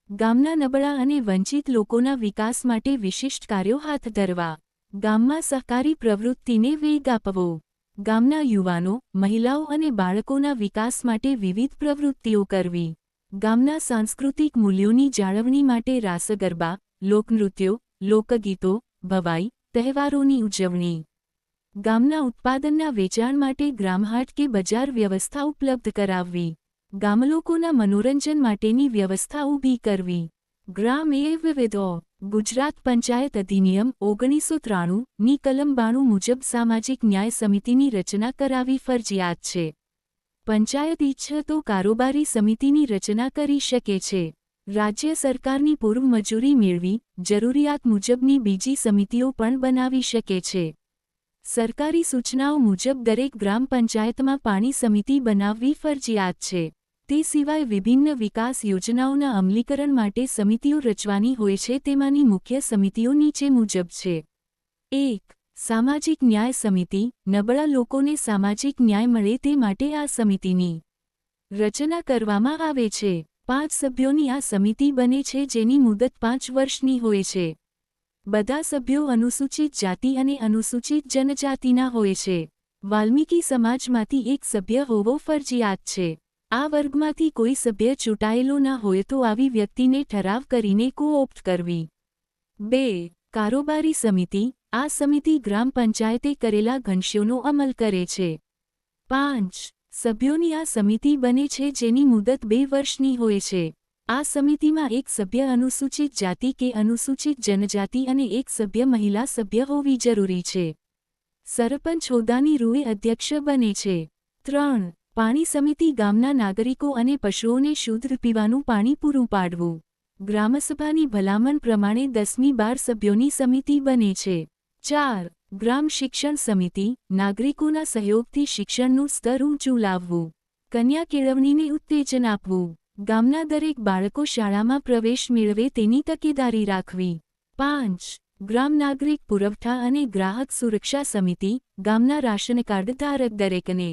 ગામના નબળા અને વંચિત લોકોના વિકાસ માટે વિશિષ્ટ કાર્યો હાથ ધરવા, ગામમાં સહકારી પ્રવૃત્તિને વેગ આપવો, ગામના યુવાનો, મહિલાઓ અને બાળકોના વિકાસ માટે વિવિધ પ્રવૃત્તિઓ કરવી, ગામના સાંસ્કૃતિક મૂલ્યોની જાળવણી માટે રાસ ગરબા, લોકનૃત્યો, લોકગીતો, ભવાઈ, તહેવારોની ઉજવણી, ગામના ઉત્પાદનના વેચાણ માટે ગ્રામહાટ કે બજાર વ્યવસ્થા ઉપલબ્ધ કરાવવી, ગામલોકોના મનોરંજન માટેની વ્યવસ્થા ઊભી કરવી, ગ્રામ એ વિવિધો ગુજરાત પંચાયત અધિનિયમ 1993 ની કલમ 92 મુજબ સામાજિક ન્યાય સમિતિની રચના કરાવી ફરજિયાત છે. પંચાયત ઈચ્છે તો કારોબારી સમિતિની રચના કરી શકે છે. રાજ્ય સરકારની પૂર્વ મજૂરી મેળવી જરૂરિયાત મુજબની બીજી સમિતિઓ પણ બનાવી શકે છે. સરકારી સૂચનાઓ મુજબ દરેક ગ્રામ પંચાયતમાં પાણી સમિતિ બનાવવી ફરજિયાત છે. તે સિવાય વિભિન્ન વિકાસ યોજનાઓના અમલીકરણ માટે સમિતિઓ રચવાની હોય છે. તેમાંની મુખ્ય સમિતિઓ નીચે મુજબ છે. 1. સામાજિક ન્યાય સમિતિ. નબળા લોકોને સામાજિક ન્યાય મળે તે માટે આ સમિતિની રચના કરવામાં આવે છે. 5 સભ્યોની આ સમિતિ બને છે જેની મુદત 5 વર્ષની હોય છે. બધા સભ્યો અનુસૂચિત જાતિ અને અનુસૂચિત જનજાતિના હોય છે. વાલ્મીકી સમાજમાંથી એક સભ્ય હોવો ફરજિયાત છે. આ વર્ગમાંથી કોઈ સભ્ય ચૂંટાયેલો ન હોય તો આવી વ્યક્તિને ઠરાવ કરીને કો-ઓપ્ટ કરવી. 2. કારોબારી સમિતિ. આ સમિતિ ગ્રામ પંચાયતે કરેલા ઘનશ્યોનો અમલ કરે છે. 5 સભ્યોની આ સમિતિ બને છે જેની મુદત 2 વર્ષની હોય છે. આ સમિતિમાં એક સભ્ય અનુસૂચિત જાતિ કે અનુસૂચિત જનજાતિ અને એક સભ્ય મહિલા સભ્ય હોવી જરૂરી છે. સરપંચ હોદ્દાની રૂએ અધ્યક્ષ બને છે. 3. પાણી સમિતિ. ગામના નાગરિકો અને પશુઓને શુદ્ધ પીવાનું પાણી પૂરું પાડવું. ગ્રામસભાની ભલામણ પ્રમાણે 10મી 12 સભ્યોની સમિતિ બને છે. 4. ગ્રામ શિક્ષણ સમિતિ. નાગરિકોના સહયોગથી શિક્ષણનું સ્તર ઊંચું લાવવું. કન્યા કેળવણીને ઉત્તેજન આપવું. ગામના દરેક બાળકો શાળામાં પ્રવેશ મેળવે તેની તકેદારી રાખવી. 5. ગ્રામ નાગરિક પુરવઠા અને ગ્રાહક સુરક્ષા સમિતિ. ગામના રાશન કાર્ડ ધારક દરેકને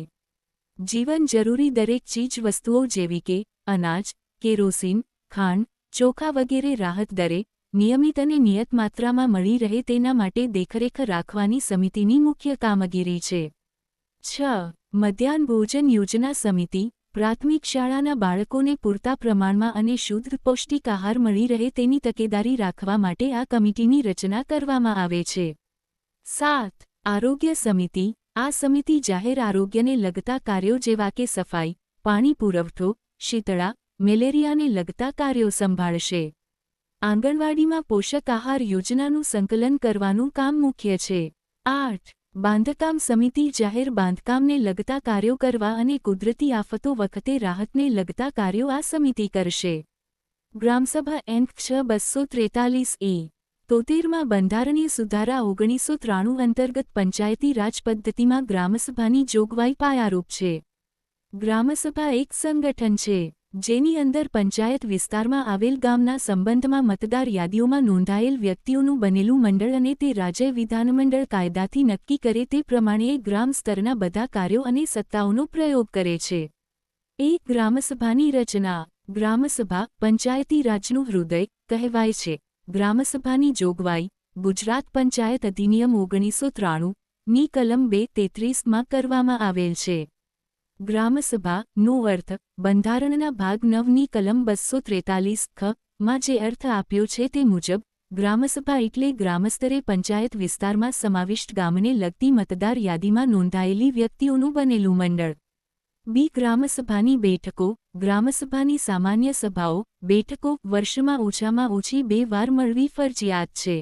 જીવન જરૂરી દરેક ચીજ વસ્તુઓ જેવી કે અનાજ, કેરોસીન, ખાંડ, ચોખા વગેરે રાહત દરે, નિયમિત અને નિયત માત્રામાં મળી રહે તેના માટે દેખરેખ રાખવાની સમિતિની મુખ્ય કામગીરી છે. 6. મધ્યાહન ભોજન યોજના સમિતિ. પ્રાથમિક શાળાના બાળકોને પૂરતા પ્રમાણમાં અને શુદ્ધ પૌષ્ટિક આહાર મળી રહે તેની તકેદારી રાખવા માટે આ કમિટીની રચના કરવામાં આવે છે. 7. આરોગ્ય સમિતિ. આ સમિતિ જાહેર આરોગ્યને લગતા કાર્યો જેવા કે સફાઈ, પાણી પુરવઠો, શીતળા, મેલેરિયાને લગતા કાર્યો સંભાળશે. આંગણવાડીમાં પોષક આહાર યોજનાનું સંકલન કરવાનું કામ મુખ્ય છે. 8. બાંધકામ સમિતિ. જાહેર બાંધકામને લગતા કાર્યો કરવા અને કુદરતી આફતો વખતે રાહતને લગતા કાર્યો આ સમિતિ કરશે. ગ્રામસભા એન્ક 6243 એ. 73માં બંધારણીય સુધારા 1993 અંતર્ગત પંચાયતી રાજ પદ્ધતિમાં ગ્રામસભાની જોગવાઈ પાયારૂપ છે. ગ્રામસભા એક સંગઠન છે જેની અંદર પંચાયત વિસ્તારમાં આવેલ ગામના સંબંધમાં મતદાર યાદીઓમાં નોંધાયેલ વ્યક્તિઓનું બનેલું મંડળ અને તે રાજ્ય વિધાનમંડળ કાયદાથી નક્કી કરે તે પ્રમાણે ગ્રામ સ્તરના બધા કાર્યો અને સત્તાઓનો પ્રયોગ કરે છે. એક ગ્રામસભાની રચના. ગ્રામસભા પંચાયતી રાજનું હૃદય કહેવાય છે. ગ્રામસભાની જોગવાઈ ગુજરાત પંચાયત અધિનિયમ 1993 ની કલમ 233 માં કરવામાં આવેલ છે. ગ્રામસભા નો અર્થ બંધારણના ભાગ 9ની કલમ 243 ખ માં જે અર્થ આપ્યો છે તે મુજબ ગ્રામસભા એટલે ગ્રામસ્તરે પંચાયત વિસ્તારમાં સમાવિષ્ટ ગામને લગતી મતદાર યાદીમાં નોંધાયેલી વ્યક્તિઓનું બનેલું મંડળ. બી. ગ્રામસભાની બેઠકો ગ્રામસભાની સામાન્ય સભાઓ બેઠકો વર્ષમાં ઓછામાં ઓછી 2 વાર મળવી ફરજિયાત છે.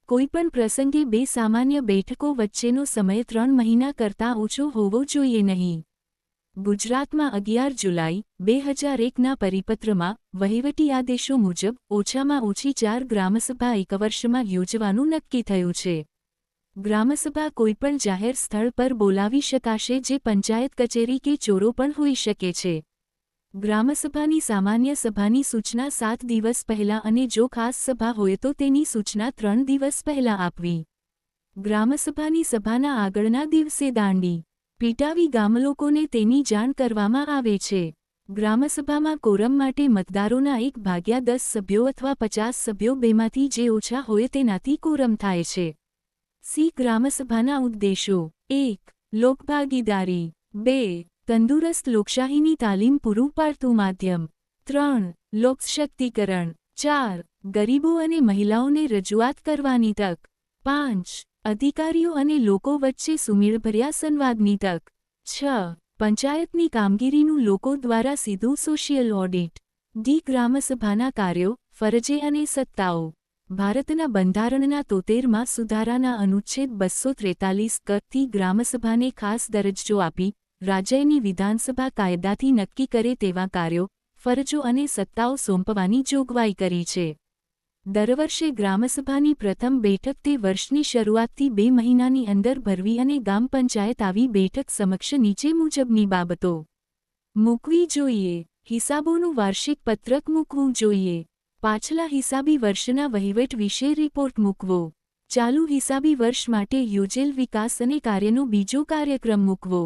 કોઈપણ પ્રસંગે 2 સામાન્ય બેઠકો વચ્ચેનો સમય 3 મહિના કરતાં ઓછો હોવો જોઈએ નહીં. ગુજરાતમાં 11 જુલાઈ 2001ના પરિપત્રમાં વહીવટી આદેશો મુજબ ઓછામાં ઓછી 4 ગ્રામસભા એક વર્ષમાં યોજવાનું નક્કી થયું છે. ગ્રામસભા કોઈપણ જાહેર સ્થળ પર બોલાવી શકાશે જે પંચાયત કચેરી કે ચોરો પણ હોઈ શકે છે. ગ્રામસભાની સામાન્ય સભાની સૂચના 7 દિવસ પહેલાં અને જો ખાસ સભા હોય તો તેની સૂચના 3 દિવસ પહેલાં આપવી. ગ્રામસભાની સભાના આગળના દિવસે દાંડી પીટાવી ગામલોકોને તેની જાણ કરવામાં આવે છે. ગ્રામસભામાં કોરમ માટે મતદારોના 1/10 સભ્યો અથવા 50 સભ્યો બેમાંથી જે ઓછા હોય તેનાથી કોરમ થાય છે. સી. ગ્રામસભાના ઉદ્દેશો 1. લોકભાગીદારી 2. તંદુરસ્ત લોકશાહીની તાલીમ પૂરું પાડતું માધ્યમ 3. લોકશક્તિકરણ 4. ગરીબો અને મહિલાઓને રજૂઆત કરવાની તક 5. અધિકારીઓ અને લોકો વચ્ચે સુમેળભર્યા સંવાદની તક 6. પંચાયતની કામગીરીનું લોકો દ્વારા સીધું સોશિયલ ઓડિટ. ડી. ગ્રામસભાના કાર્યો ફરજે અને સત્તાઓ ભારતના બંધારણના 73માં સુધારાના અનુચ્છેદ 243 ક થી ગ્રામસભાને ખાસ દરજ્જો આપી રાજ્યની વિધાનસભા કાયદાથી નક્કી કરે તેવા કાર્યો ફરજો અને સત્તાઓ સોંપવાની જોગવાઈ કરી છે. દર વર્ષે ગ્રામસભાની પ્રથમ બેઠક તે વર્ષની શરૂઆતથી 2 મહિનાની અંદર ભરવી અને ગામ પંચાયત આવી બેઠક સમક્ષ નીચે મુજબની બાબતો મૂકવી જોઈએ. હિસાબોનું વાર્ષિક પત્રક મૂકવું જોઈએ. પાછલા હિસાબી વર્ષના વહીવટ વિશે રિપોર્ટ મૂકવો. ચાલુ હિસાબી વર્ષ માટે યોજેલ વિકાસ અને કાર્યનો બીજો કાર્યક્રમ મૂકવો.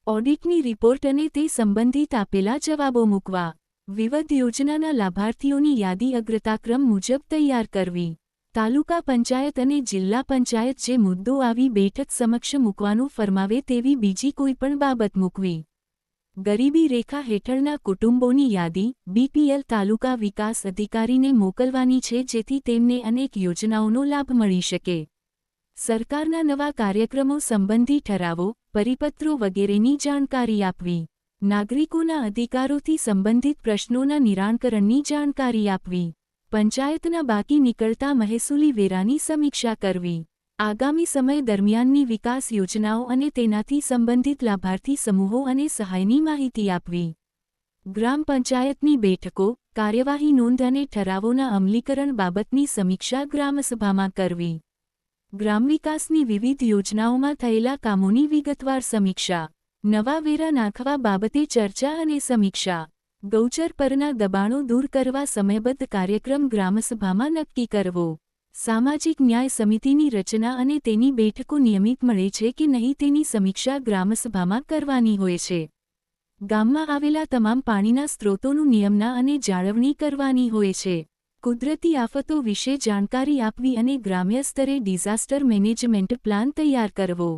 ઓડિટની રિપોર્ટ અને તે સંબંધિત આપેલા જવાબો મૂકવા. વિવિધ યોજનાના લાભાર્થીઓની યાદી અગ્રતાક્રમ મુજબ તૈયાર કરવી. તાલુકા પંચાયત અને જિલ્લા પંચાયત જે મુદ્દો આવી બેઠક સમક્ષ મૂકવાનું ફરમાવે તેવી બીજી કોઈપણ બાબત મૂકવી. ગરીબી રેખા હેઠળના કુટુંબોની યાદી બીપીએલ તાલુકા વિકાસ અધિકારીને મોકલવાની છે જેથી તેમને અનેક યોજનાઓનો લાભ મળી શકે. સરકારના નવા કાર્યક્રમો સંબંધી ઠરાવો પરિપત્રો વગેરેની જાણકારી આપવી. નાગરિકોના અધિકારોથી સંબંધિત પ્રશ્નોના નિરાકરણની જાણકારી આપવી. પંચાયતના બાકી નીકળતા મહેસૂલી વેરાની સમીક્ષા કરવી. આગામી સમય દરમિયાનની વિકાસ યોજનાઓ અને તેનાથી સંબંધિત લાભાર્થી સમૂહો અને સહાયની માહિતી આપવી. ગ્રામ પંચાયતની બેઠકો કાર્યવાહી નોંધ અને ઠરાવોના અમલીકરણ બાબતની સમીક્ષા ગ્રામસભામાં કરવી. ગ્રામ વિકાસની વિવિધ યોજનાઓમાં થયેલા કામોની વિગતવાર સમીક્ષા. નવા વેરા નાખવા બાબતે ચર્ચા અને સમીક્ષા. ગૌચર પરના દબાણો દૂર કરવા સમયબદ્ધ કાર્યક્રમ ગ્રામસભામાં નક્કી કરવો. સામાજિક ન્યાય સમિતિની રચના અને તેની બેઠકો નિયમિત મળે છે કે નહીં તેની સમીક્ષા ગ્રામસભામાં કરવાની હોય છે. ગામમાં આવેલા તમામ પાણીના સ્ત્રોતોનું નિયમના અને જાળવણી કરવાની હોય છે. કુદરતી આફતો વિશે જાણકારી આપવી અને ગ્રામ્ય સ્તરે ડિઝાસ્ટર મેનેજમેન્ટ પ્લાન તૈયાર કરવો.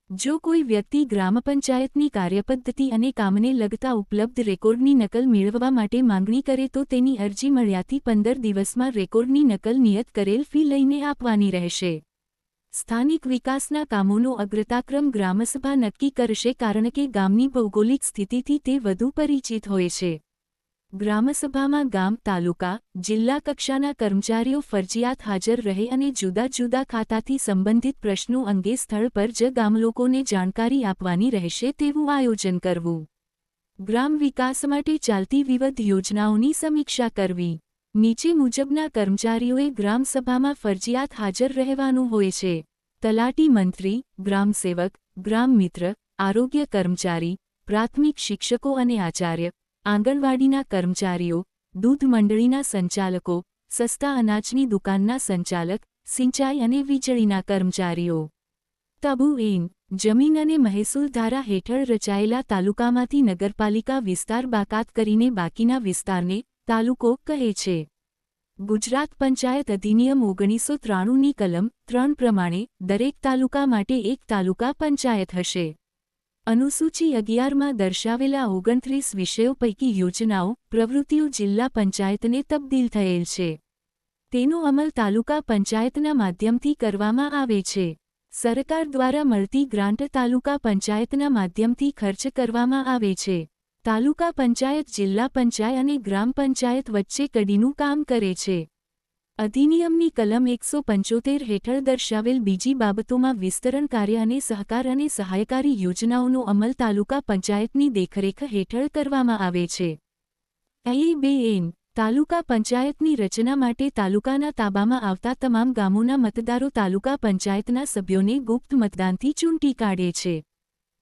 જો કોઈ વ્યક્તિ ગ્રામ પંચાયતની કાર્યપદ્ધતિ અને કામને લગતા ઉપલબ્ધ રેકોર્ડની નકલ મેળવવા માટે માંગણી કરે તો તેની અરજી મળ્યાથી 15 દિવસમાં રેકોર્ડની નકલ નિયત કરેલ ફી લઈને આપવાની રહેશે. સ્થાનિક વિકાસના કામોનો અગ્રતાક્રમ ગ્રામસભા નક્કી કરશે કારણ કે ગામની ભૌગોલિક સ્થિતિથી તે વધુ પરિચિત હોય છે. ગ્રામસભામાં ગામ તાલુકા જિલ્લા કક્ષાના કર્મચારીઓ ફરજિયાત હાજર રહે અને જુદા જુદા ખાતાથી સંબંધિત પ્રશ્નો અંગે સ્થળ પર જ ગામલોકોને જાણકારી આપવાની રહેશે તેવું આયોજન કરવું. ગ્રામ વિકાસ માટે ચાલતી વિવિધ યોજનાઓની સમીક્ષા કરવી. નીચે મુજબના કર્મચારીઓએ ગ્રામસભામાં ફરજિયાત હાજર રહેવાનું હોય છે. તલાટી મંત્રી ગ્રામસેવક ગ્રામ મિત્ર આરોગ્ય કર્મચારી પ્રાથમિક શિક્ષકો અને આચાર્ય આંગણવાડીના કર્મચારીઓ દૂધ મંડળીના સંચાલકો સસ્તા અનાજની દુકાનના સંચાલક સિંચાઈ અને વીજળીના કર્મચારીઓ. તબુ-એન જમીન અને મહેસૂલ ધારા હેઠળ રચાયેલા તાલુકામાંથી નગરપાલિકા વિસ્તાર બાકાત કરીને બાકીના વિસ્તારને તાલુકો કહે છે. ગુજરાત પંચાયત અધિનિયમ 1993ની કલમ 3 પ્રમાણે દરેક તાલુકા માટે એક તાલુકા પંચાયત હશે. અનુસૂચિ 11માં દર્શાવેલા 29 વિષયો પૈકી યોજનાઓ, પ્રવૃત્તિઓ જિલ્લા પંચાયતને તબદીલ થયેલ છે. તેનો અમલ તાલુકા પંચાયતના માધ્યમથી કરવામાં આવે છે. સરકાર દ્વારા મળતી ગ્રાન્ટ તાલુકા પંચાયતના માધ્યમથી ખર્ચ કરવામાં આવે છે. તાલુકા પંચાયત જિલ્લા પંચાયત અને ગ્રામ પંચાયત વચ્ચે કડીનું કામ કરે છે. અધિનિયમની કલમ 175 હેઠળ દર્શાવેલ બીજી બાબતોમાં વિસ્તરણ કાર્ય અને સહકાર અને સહાયકારી યોજનાઓનો અમલ તાલુકા પંચાયતની દેખરેખ હેઠળ કરવામાં આવે છે. A2 તાલુકા પંચાયતની રચના માટે તાલુકાના તાબામાં આવતા તમામ ગામોના મતદારો તાલુકા પંચાયતના સભ્યોને ગુપ્ત મતદાનથી ચૂંટી કાઢે છે.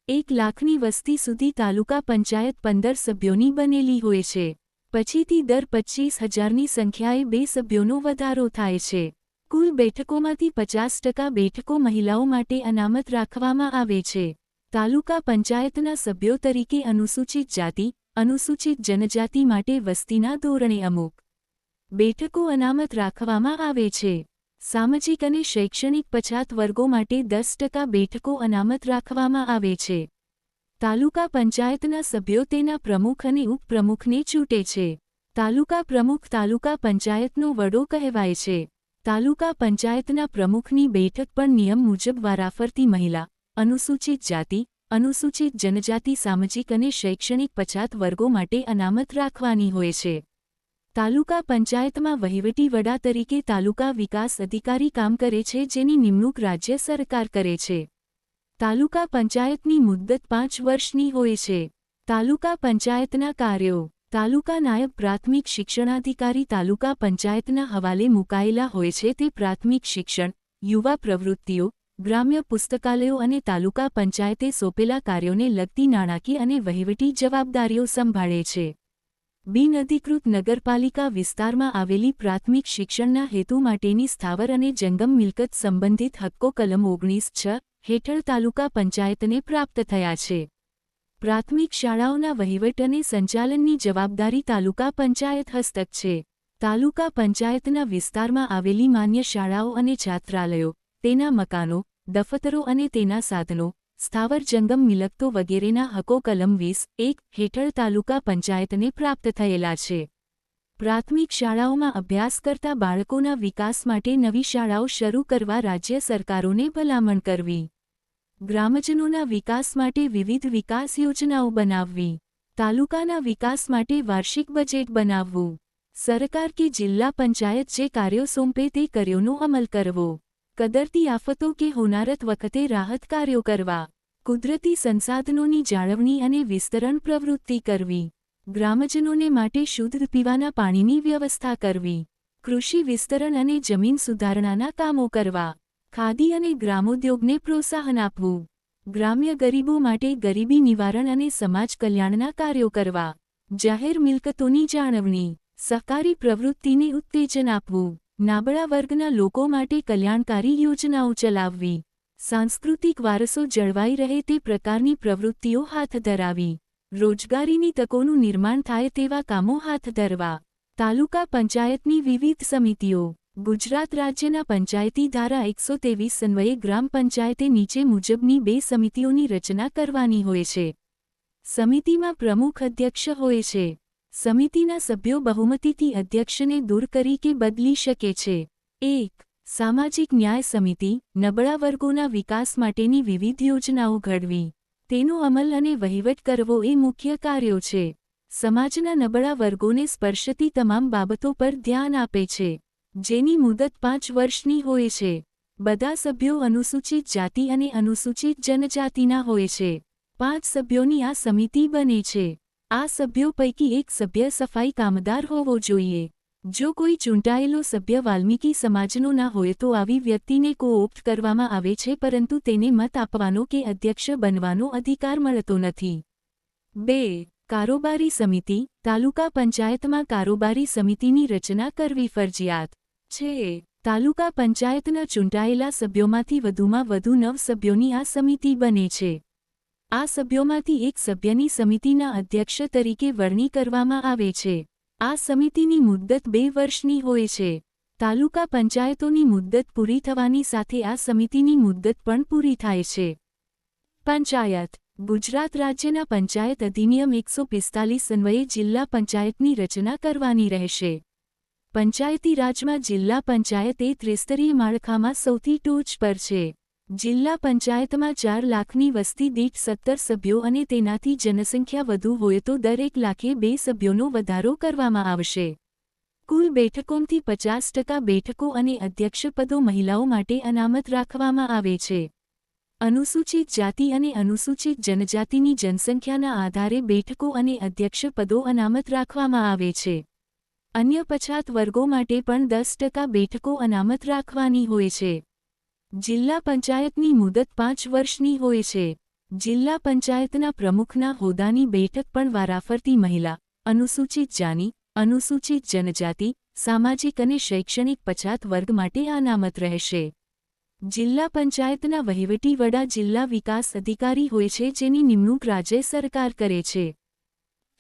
1 લાખની વસ્તી સુધી તાલુકા પંચાયત 15 સભ્યોની બનેલી હોય છે. પછીથી દર 25,000ની સંખ્યાએ 2 સભ્યોનો વધારો થાય છે. કુલ બેઠકોમાંથી 50% બેઠકો મહિલાઓ માટે અનામત રાખવામાં આવે છે. તાલુકા પંચાયતના સભ્યો તરીકે અનુસૂચિત જાતિ, અનુસૂચિત જનજાતિ માટે વસ્તીના ધોરણે અમુક બેઠકો અનામત રાખવામાં આવે છે. સામાજિક અને શૈક્ષણિક પછાત વર્ગો માટે 10% બેઠકો અનામત રાખવામાં આવે છે. તાલુકા પંચાયતના સભ્યો તેના પ્રમુખ અને ઉપપ્રમુખને ચૂંટે છે. તાલુકા પ્રમુખ તાલુકા પંચાયતનો વડો કહેવાય છે. તાલુકા પંચાયતના પ્રમુખની બેઠક પણ નિયમ મુજબ વારાફરતી મહિલા, અનુસૂચિત જાતિ, અનુસૂચિત જનજાતિ સામાજિક અને શૈક્ષણિક પછાત વર્ગો માટે અનામત રાખવાની હોય છે. તાલુકા પંચાયતમાં વહીવટી વડા તરીકે તાલુકા વિકાસ અધિકારી કામ કરે છે જેની નિમણૂક રાજ્ય સરકાર કરે છે. તાલુકા પંચાયતની મુદ્દત 5 વર્ષની હોય છે. તાલુકા પંચાયતના કાર્યો. તાલુકા નાયબ પ્રાથમિક શિક્ષણાધિકારી તાલુકા પંચાયતના હવાલે મુકાયેલા હોય છે તે પ્રાથમિક શિક્ષણ, યુવા પ્રવૃત્તિઓ, ગ્રામ્ય પુસ્તકાલયો અને તાલુકા પંચાયતે સોંપેલા કાર્યોને લગતી નાણાકીય અને વહીવટી જવાબદારીઓ સંભાળે છે. બિનઅધિકૃત નગરપાલિકા વિસ્તારમાં આવેલી પ્રાથમિક શિક્ષણના હેતુ માટેની સ્થાવર અને જંગમ મિલકત સંબંધિત હક્કો કલમ 19(6) હેઠળ તાલુકા પંચાયતને પ્રાપ્ત થયા છે. પ્રાથમિક શાળાઓના વહીવટ અને સંચાલનની જવાબદારી તાલુકા પંચાયત હસ્તક છે. તાલુકા પંચાયતના વિસ્તારમાં આવેલી માન્ય શાળાઓ અને છાત્રાલયો, તેના મકાનો, દફતરો અને તેના સાધનો, સ્થાવર જંગમ મિલકતો વગેરેના હક્કો કલમ 20(1) હેઠળ તાલુકા પંચાયતને પ્રાપ્ત થયેલા છે. પ્રાથમિક શાળાઓમાં અભ્યાસ કરતા બાળકોના વિકાસ માટે નવી શાળાઓ શરૂ કરવા રાજ્ય સરકારોને ભલામણ કરવી. ગ્રામજનોના વિકાસ માટે વિવિધ વિકાસ યોજનાઓ બનાવવી. તાલુકાના વિકાસ માટે વાર્ષિક બજેટ બનાવવું. સરકાર કે જિલ્લા પંચાયત જે કાર્યો સોંપે તે કાર્યોનો અમલ કરવો. કદરતી આફતો કે હોનારત વખતે રાહત કાર્યો કરવા. કુદરતી સંસાધનોની જાળવણી અને વિસ્તરણ પ્રવૃત્તિ કરવી. ગ્રામજનોને માટે શુદ્ધ પીવાના પાણીની વ્યવસ્થા કરવી. કૃષિ વિસ્તરણ અને જમીન સુધારણાના કામો કરવા. ખાદી અને ગ્રામોદ્યોગને પ્રોત્સાહન આપવું. ગ્રામ્ય ગરીબો માટે ગરીબી નિવારણ અને સમાજ કલ્યાણના કાર્યો કરવા. જાહેર મિલકતોની જાળવણી. સહકારી પ્રવૃત્તિને ઉત્તેજન આપવું. નાબળા વર્ગના લોકો માટે કલ્યાણકારી યોજનાઓ ચલાવવી. સાંસ્કૃતિક વારસો જળવાઈ રહે તે પ્રકારની પ્રવૃત્તિઓ હાથ ધરાવી. રોજગારીની તકોનું નિર્માણ થાય તેવા કામો હાથ ધરવા. તાલુકા પંચાયતની વિવિધ સમિતિઓ. ગુજરાત રાજ્યના પંચાયતી ધારા 123 અન્વયે ગ્રામ પંચાયતે નીચે મુજબની 2 સમિતિઓની રચના કરવાની હોય છે. સમિતિમાં પ્રમુખ અધ્યક્ષ હોય છે. સમિતિના સભ્યો બહુમતીથી અધ્યક્ષને દૂર કરી કે બદલી શકે છે. 1. સામાજિક ન્યાય સમિતિ. નબળા વર્ગોના વિકાસ માટેની વિવિધ યોજનાઓ ઘડવી. તેનો અમલ અને વહીવટ કરવો એ મુખ્ય કાર્યો છે. સમાજના નબળા વર્ગોને સ્પર્શતી તમામ બાબતો પર ધ્યાન આપે છે. જેની મુદત 5 વર્ષની હોય છે. બધા સભ્યો અનુસૂચિત જાતિ અને અનુસૂચિત જનજાતિના હોય છે. 5 સભ્યોની આ સમિતિ બને છે. આ સભ્યો પૈકી એક સભ્ય સફાઈ કામદાર હોવો જોઈએ. જો કોઈ ચૂંટાયેલો સભ્ય વાલ્મીકી સમાજનો ના હોય તો આવી વ્યક્તિને કો-ઓપ્ટ કરવામાં આવે છે પરંતુ તેને મત આપવાનો કે અધ્યક્ષ બનવાનો અધિકાર મળતો નથી. 2. કારોબારી સમિતિ. તાલુકા પંચાયતમાં કારોબારી સમિતિની રચના કરવી ફરજિયાત છે. તાલુકા પંચાયતના ચૂંટાયેલા સભ્યોમાંથી વધુમાં વધુ 9 સભ્યોની આ સમિતિ બને છે. આ સભ્યોમાંથી એક સભ્યની સમિતિના અધ્યક્ષ તરીકે વરણી કરવામાં આવે છે. આ સમિતિની મુદ્દત 2 વર્ષની હોય છે. તાલુકા પંચાયતોની મુદ્દત પૂરી થવાની સાથે આ સમિતિની મુદ્દત પણ પૂરી થાય છે. પંચાયત. ગુજરાત રાજ્યના પંચાયત અધિનિયમ 145 અન્વયે જિલ્લા પંચાયતની રચના કરવાની રહેશે. પંચાયતી રાજમાં જિલ્લા પંચાયત એ ત્રિસ્તરીય માળખામાં સૌથી ટોચ પર છે. જિલ્લા પંચાયતમાં 4 લાખની વસ્તી દીઠ 17 સભ્યો અને તેનાથી જનસંખ્યા વધુ હોય તો દરેક લાખે 2 સભ્યોનો વધારો કરવામાં આવશે. કુલ બેઠકોમાંથી 50% બેઠકો અને અધ્યક્ષપદો મહિલાઓ માટે અનામત રાખવામાં આવે છે. અનુસૂચિત જાતિ અને અનુસૂચિત જનજાતિની જનસંખ્યાના આધારે બેઠકો અને અધ્યક્ષપદો અનામત રાખવામાં આવે છે. અન્ય પછાત વર્ગો માટે પણ 10% બેઠકો અનામત રાખવાની હોય છે. જિલ્લા પંચાયતની મુદત 5 વર્ષની હોય છે. જિલ્લા પંચાયતના પ્રમુખના હોદ્દાની બેઠક પણ વારાફરતી મહિલા, અનુસૂચિત જાતિ, અનુસૂચિત જનજાતિ, સામાજિક અને શૈક્ષણિક પછાત વર્ગ માટે અનામત રહેશે. જિલ્લા પંચાયતના વહીવટી વડા જિલ્લા વિકાસ અધિકારી હોય છે જેની નિમણૂક રાજ્ય સરકાર કરે છે.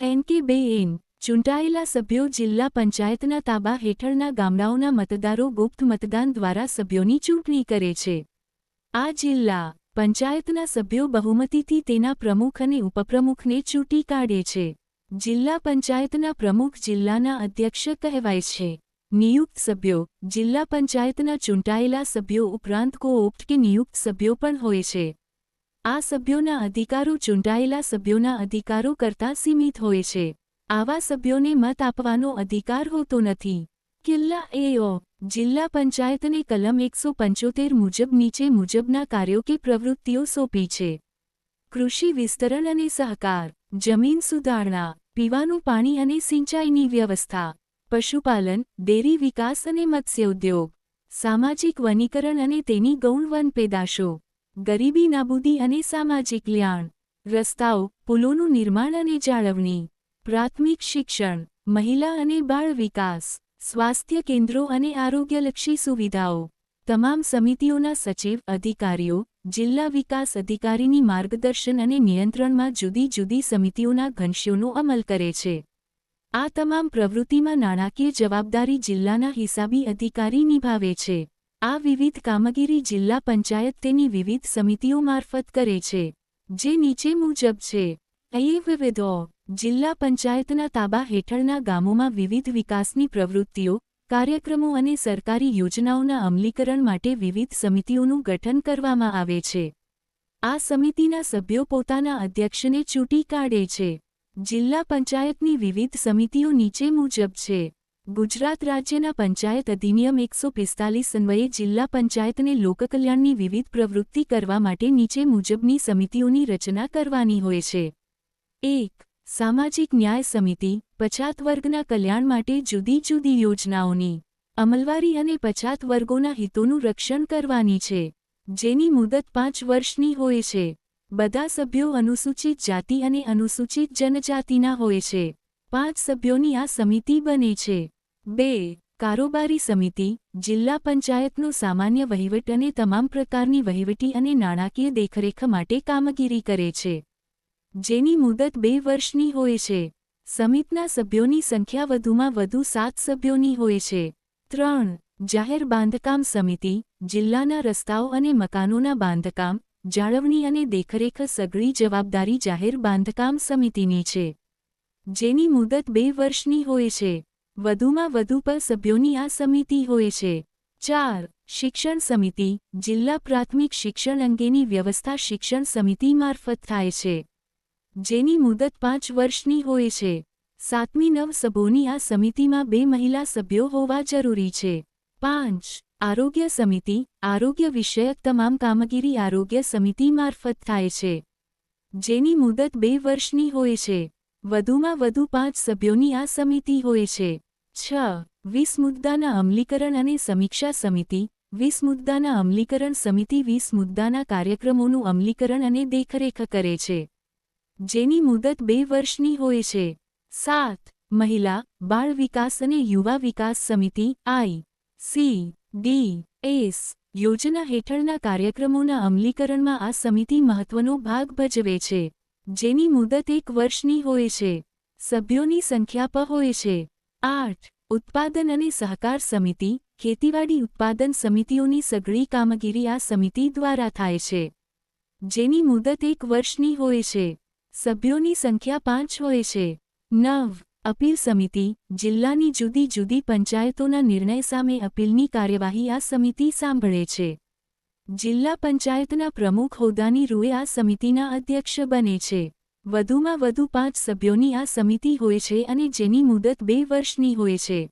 NK2N ચૂંટાયેલા સભ્યો જિલ્લા પંચાયતના તાબા હેઠળના ગામડાઓના મતદારો ગુપ્ત મતદાન દ્વારા સભ્યોની ચૂંટણી કરે છે. આ જિલ્લા પંચાયતના સભ્યો બહુમતીથી તેના પ્રમુખ અને ઉપપ્રમુખને ચૂંટી કાઢે છે. જિલ્લા પંચાયતના પ્રમુખ જિલ્લાના અધ્યક્ષ કહેવાય છે. નિયુક્ત સભ્યો જિલ્લા પંચાયતના ચૂંટાયેલા સભ્યો ઉપરાંત કો-ઓપ્ટ કે નિયુક્ત સભ્યો પણ હોય છે. આ સભ્યોના અધિકારો ચૂંટાયેલા સભ્યોના અધિકારો કરતાં સીમિત હોય છે. આવા સભ્યોને મત આપવાનો અધિકાર હોતો નથી. કિલ્લા એઓ જિલ્લા પંચાયતને કલમ 175 મુજબ નીચે મુજબના કાર્યો કે પ્રવૃત્તિઓ સોંપી છે. કૃષિ વિસ્તરણ અને સહકાર, જમીન સુધારણા, પીવાનું પાણી અને સિંચાઈની વ્યવસ્થા, પશુપાલન, ડેરી વિકાસ અને મત્સ્યોદ્યોગ, સામાજિક વનીકરણ અને તેની ગૌણ વન પેદાશો, ગરીબી નાબૂદી અને સામાજિક કલ્યાણ, રસ્તાઓ, પુલોનું નિર્માણ અને જાળવણી, પ્રાથમિક શિક્ષણ, મહિલા અને બાળ વિકાસ, સ્વાસ્થ્ય કેન્દ્રો અને આરોગ્યલક્ષી સુવિધાઓ. તમામ સમિતિઓના સચિવ અધિકારીઓ જિલ્લા વિકાસ અધિકારીની માર્ગદર્શન અને નિયંત્રણમાં જુદી જુદી સમિતિઓના ઘનશ્યોનો અમલ કરે છે. આ તમામ પ્રવૃત્તિમાં નાણાકીય જવાબદારી જિલ્લાના હિસાબી અધિકારી નિભાવે છે. આ વિવિધ કામગીરી જિલ્લા પંચાયત તેની વિવિધ સમિતિઓ મારફત કરે છે, જે નીચે મુજબ છે. વિવિધો જિલ્લા પંચાયતના તાબા હેઠળના ગામોમાં વિવિધ વિકાસની પ્રવૃત્તિઓ, કાર્યક્રમો અને સરકારી યોજનાઓના અમલીકરણ માટે વિવિધ સમિતિઓનું ગઠન કરવામાં આવે છે. આ સમિતિના સભ્યો પોતાના અધ્યક્ષને ચૂંટી કાઢે છે. જિલ્લા પંચાયતની વિવિધ સમિતિઓ નીચે મુજબ છે. ગુજરાત રાજ્યના પંચાયત અધિનિયમ 145 અન્વયે જિલ્લા પંચાયતને લોકકલ્યાણની વિવિધ પ્રવૃત્તિ કરવા માટે નીચે મુજબની સમિતિઓની રચના કરવાની હોય છે. 1. સામાજિક ન્યાય સમિતિ પછાત વર્ગના કલ્યાણ માટે જુદી જુદી યોજનાઓની અમલવારી અને પછાત વર્ગોના હિતોનું રક્ષણ કરવાની છે, જેની મુદત 5 વર્ષની હોય છે. બધા સભ્યો અનુસૂચિત જાતિ અને અનુસૂચિત જનજાતિના હોય છે. 5 સભ્યોની આ સમિતિ બને છે. 2. કારોબારી સમિતિ જિલ્લા પંચાયતનો સામાન્ય વહીવટ અને તમામ પ્રકારની વહીવટી અને નાણાકીય દેખરેખ માટે કામગીરી કરે છે, જેની મુદત 2 વર્ષની હોય છે. સમિતિના સભ્યોની સંખ્યા વધુમાં વધુ 7 સભ્યોની હોય છે. 3. જાહેર બાંધકામ સમિતિ જિલ્લાના રસ્તાઓ અને મકાનોના બાંધકામ, જાળવણી અને દેખરેખ સઘળી જવાબદારી જાહેર બાંધકામ સમિતિની છે, જેની મુદત 2 વર્ષની હોય છે. વધુમાં વધુ 5 સભ્યોની આ સમિતિ હોય છે. 4. શિક્ષણ સમિતિ જિલ્લા પ્રાથમિક શિક્ષણ અંગેની વ્યવસ્થા શિક્ષણ સમિતિ મારફત થાય છે, જેની મુદત 5 વર્ષની હોય છે. 7મી 9 સભ્યોની આ સમિતિમાં 2 મહિલા સભ્યો હોવા જરૂરી છે. 5. આરોગ્ય સમિતિ આરોગ્ય વિષયક તમામ કામગીરી આરોગ્ય સમિતિ મારફત થાય છે, જેની મુદત 2 વર્ષની હોય છે. વધુમાં વધુ 5 સભ્યોની આ સમિતિ હોય છે. 6. 20 મુદ્દાના અમલીકરણ અને સમીક્ષા સમિતિ 20 મુદ્દાના અમલીકરણ સમિતિ 20 મુદ્દાના કાર્યક્રમોનું અમલીકરણ અને દેખરેખ કરે છે, જેની મુદત 2 વર્ષની હોય છે. 7. મહિલા, બાળ વિકાસ અને યુવા વિકાસ સમિતિ ICDS યોજના હેઠળના કાર્યક્રમોના અમલીકરણમાં આ સમિતિ મહત્વનો ભાગ ભજવે છે, જેની મુદત 1 વર્ષની હોય છે. સભ્યોની સંખ્યા પ હોય છે. 8. ઉત્પાદન અને સહકાર સમિતિ ખેતીવાડી ઉત્પાદન સમિતિઓની સઘળી કામગીરી આ સમિતિ દ્વારા થાય છે. જેની મુદત 1 વર્ષની હોય છે. સભ્યોની સંખ્યા 5 હોય છે. 9. અપીલ સમિતિ. જિલ્લાની જુદી જુદી પંચાયતોના નિર્ણય સામે અપીલની કાર્યવાહી આ સમિતિ સાંભળે છે. જિલ્લા પંચાયતના પ્રમુખ હોદ્દાની રૂએ આ સમિતિના અધ્યક્ષ બને છે. વધુમાં વધુ 5 સભ્યોની આ સમિતિ હોય છે અને જેની મુદત 2 વર્ષની હોય છે.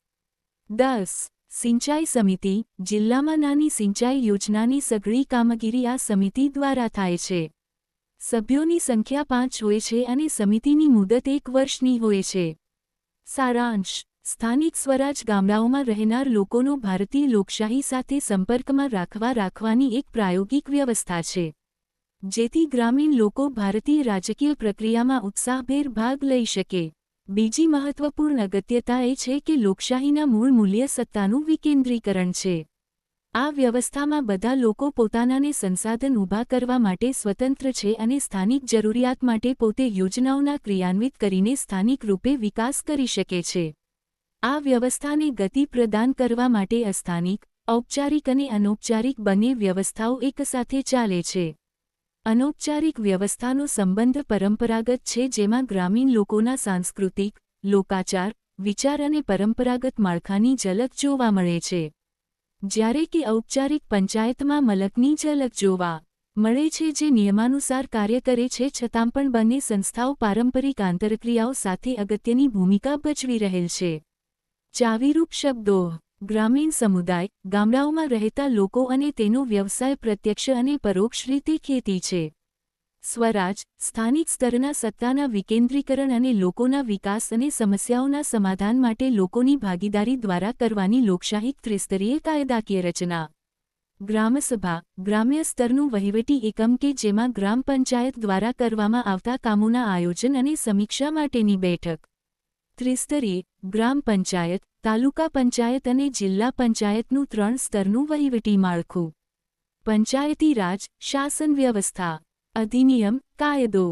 10. સિંચાઈ સમિતિ. જિલ્લામાં નાની સિંચાઈ યોજનાની સઘળી કામગીરી આ સમિતિ દ્વારા થાય છે. સભ્યોની સંખ્યા 5 હોય છે અને સમિતિની મુદત 1 વર્ષની હોય છે. સારાંશ. સ્થાનિક સ્વરાજ ગામડાઓમાં રહેનાર લોકોનો ભારતીય લોકશાહી સાથે સંપર્કમાં રાખવાની એક પ્રાયોગિક વ્યવસ્થા છે. જેથી ગ્રામીણ લોકો ભારતીય રાજકીય પ્રક્રિયામાં ઉત્સાહભેર ભાગ લઈ શકે. બીજી મહત્વપૂર્ણ અગત્યતા એ છે કે લોકશાહીના મૂળ મૂલ્ય સત્તાનું વિકેન્દ્રીકરણ છે. આ વ્યવસ્થામાં બધા લોકો પોતાનાને સંસાધન ઊભા કરવા માટે સ્વતંત્ર છે અને સ્થાનિક જરૂરિયાત માટે પોતે યોજનાઓના ક્રિયાન્વિત કરીને સ્થાનિક રૂપે વિકાસ કરી શકે છે. આ વ્યવસ્થાને ગતિ પ્રદાન કરવા માટે અસ્થાનિક, ઔપચારિક અને અનૌપચારિક બંને વ્યવસ્થાઓ એકસાથે ચાલે છે. અનૌપચારિક વ્યવસ્થાનો સંબંધ પરંપરાગત છે જેમાં ગ્રામીણ લોકોના સાંસ્કૃતિક, લોકાચાર, વિચાર અને પરંપરાગત માળખાની ઝલક જોવા મળે છે. જ્યારે કે ઔપચારિક પંચાયતમાં મલકની ઝલક જોવા મળે છે જે નિયમાનુસાર કાર્ય કરે છે છતાં પણ બંને સંસ્થાઓ પારંપરિક આંતરક્રિયાઓ સાથે અગત્યની ભૂમિકા ભજવી રહેલ છે. ચાવીરૂપ શબ્દો. ગ્રામીણ સમુદાય. ગામડાઓમાં રહેતા લોકો અને તેનો વ્યવસાય પ્રત્યક્ષ અને પરોક્ષ રીતે ખેતી છે. સ્વરાજ. સ્થાનિક સ્તરના સત્તાના વિકેન્દ્રીકરણ અને લોકોના વિકાસ અને સમસ્યાઓના સમાધાન માટે લોકોની ભાગીદારી દ્વારા કરવાની લોકશાહી ત્રિસ્તરીય કાયદાકીય રચના. ગ્રામસભા. ગ્રામ્ય સ્તરનું વહીવટી એકમ કે જેમાં ગ્રામ પંચાયત દ્વારા કરવામાં આવતા કામોના આયોજન અને સમીક્ષા માટેની બેઠક. ત્રિસ્તરીય. ગ્રામ પંચાયત, તાલુકા પંચાયત અને જિલ્લા પંચાયતનું 3 સ્તરનું વહીવટી માળખું. પંચાયતી રાજ, શાસન વ્યવસ્થા. અધિનિયમ, કાયદો.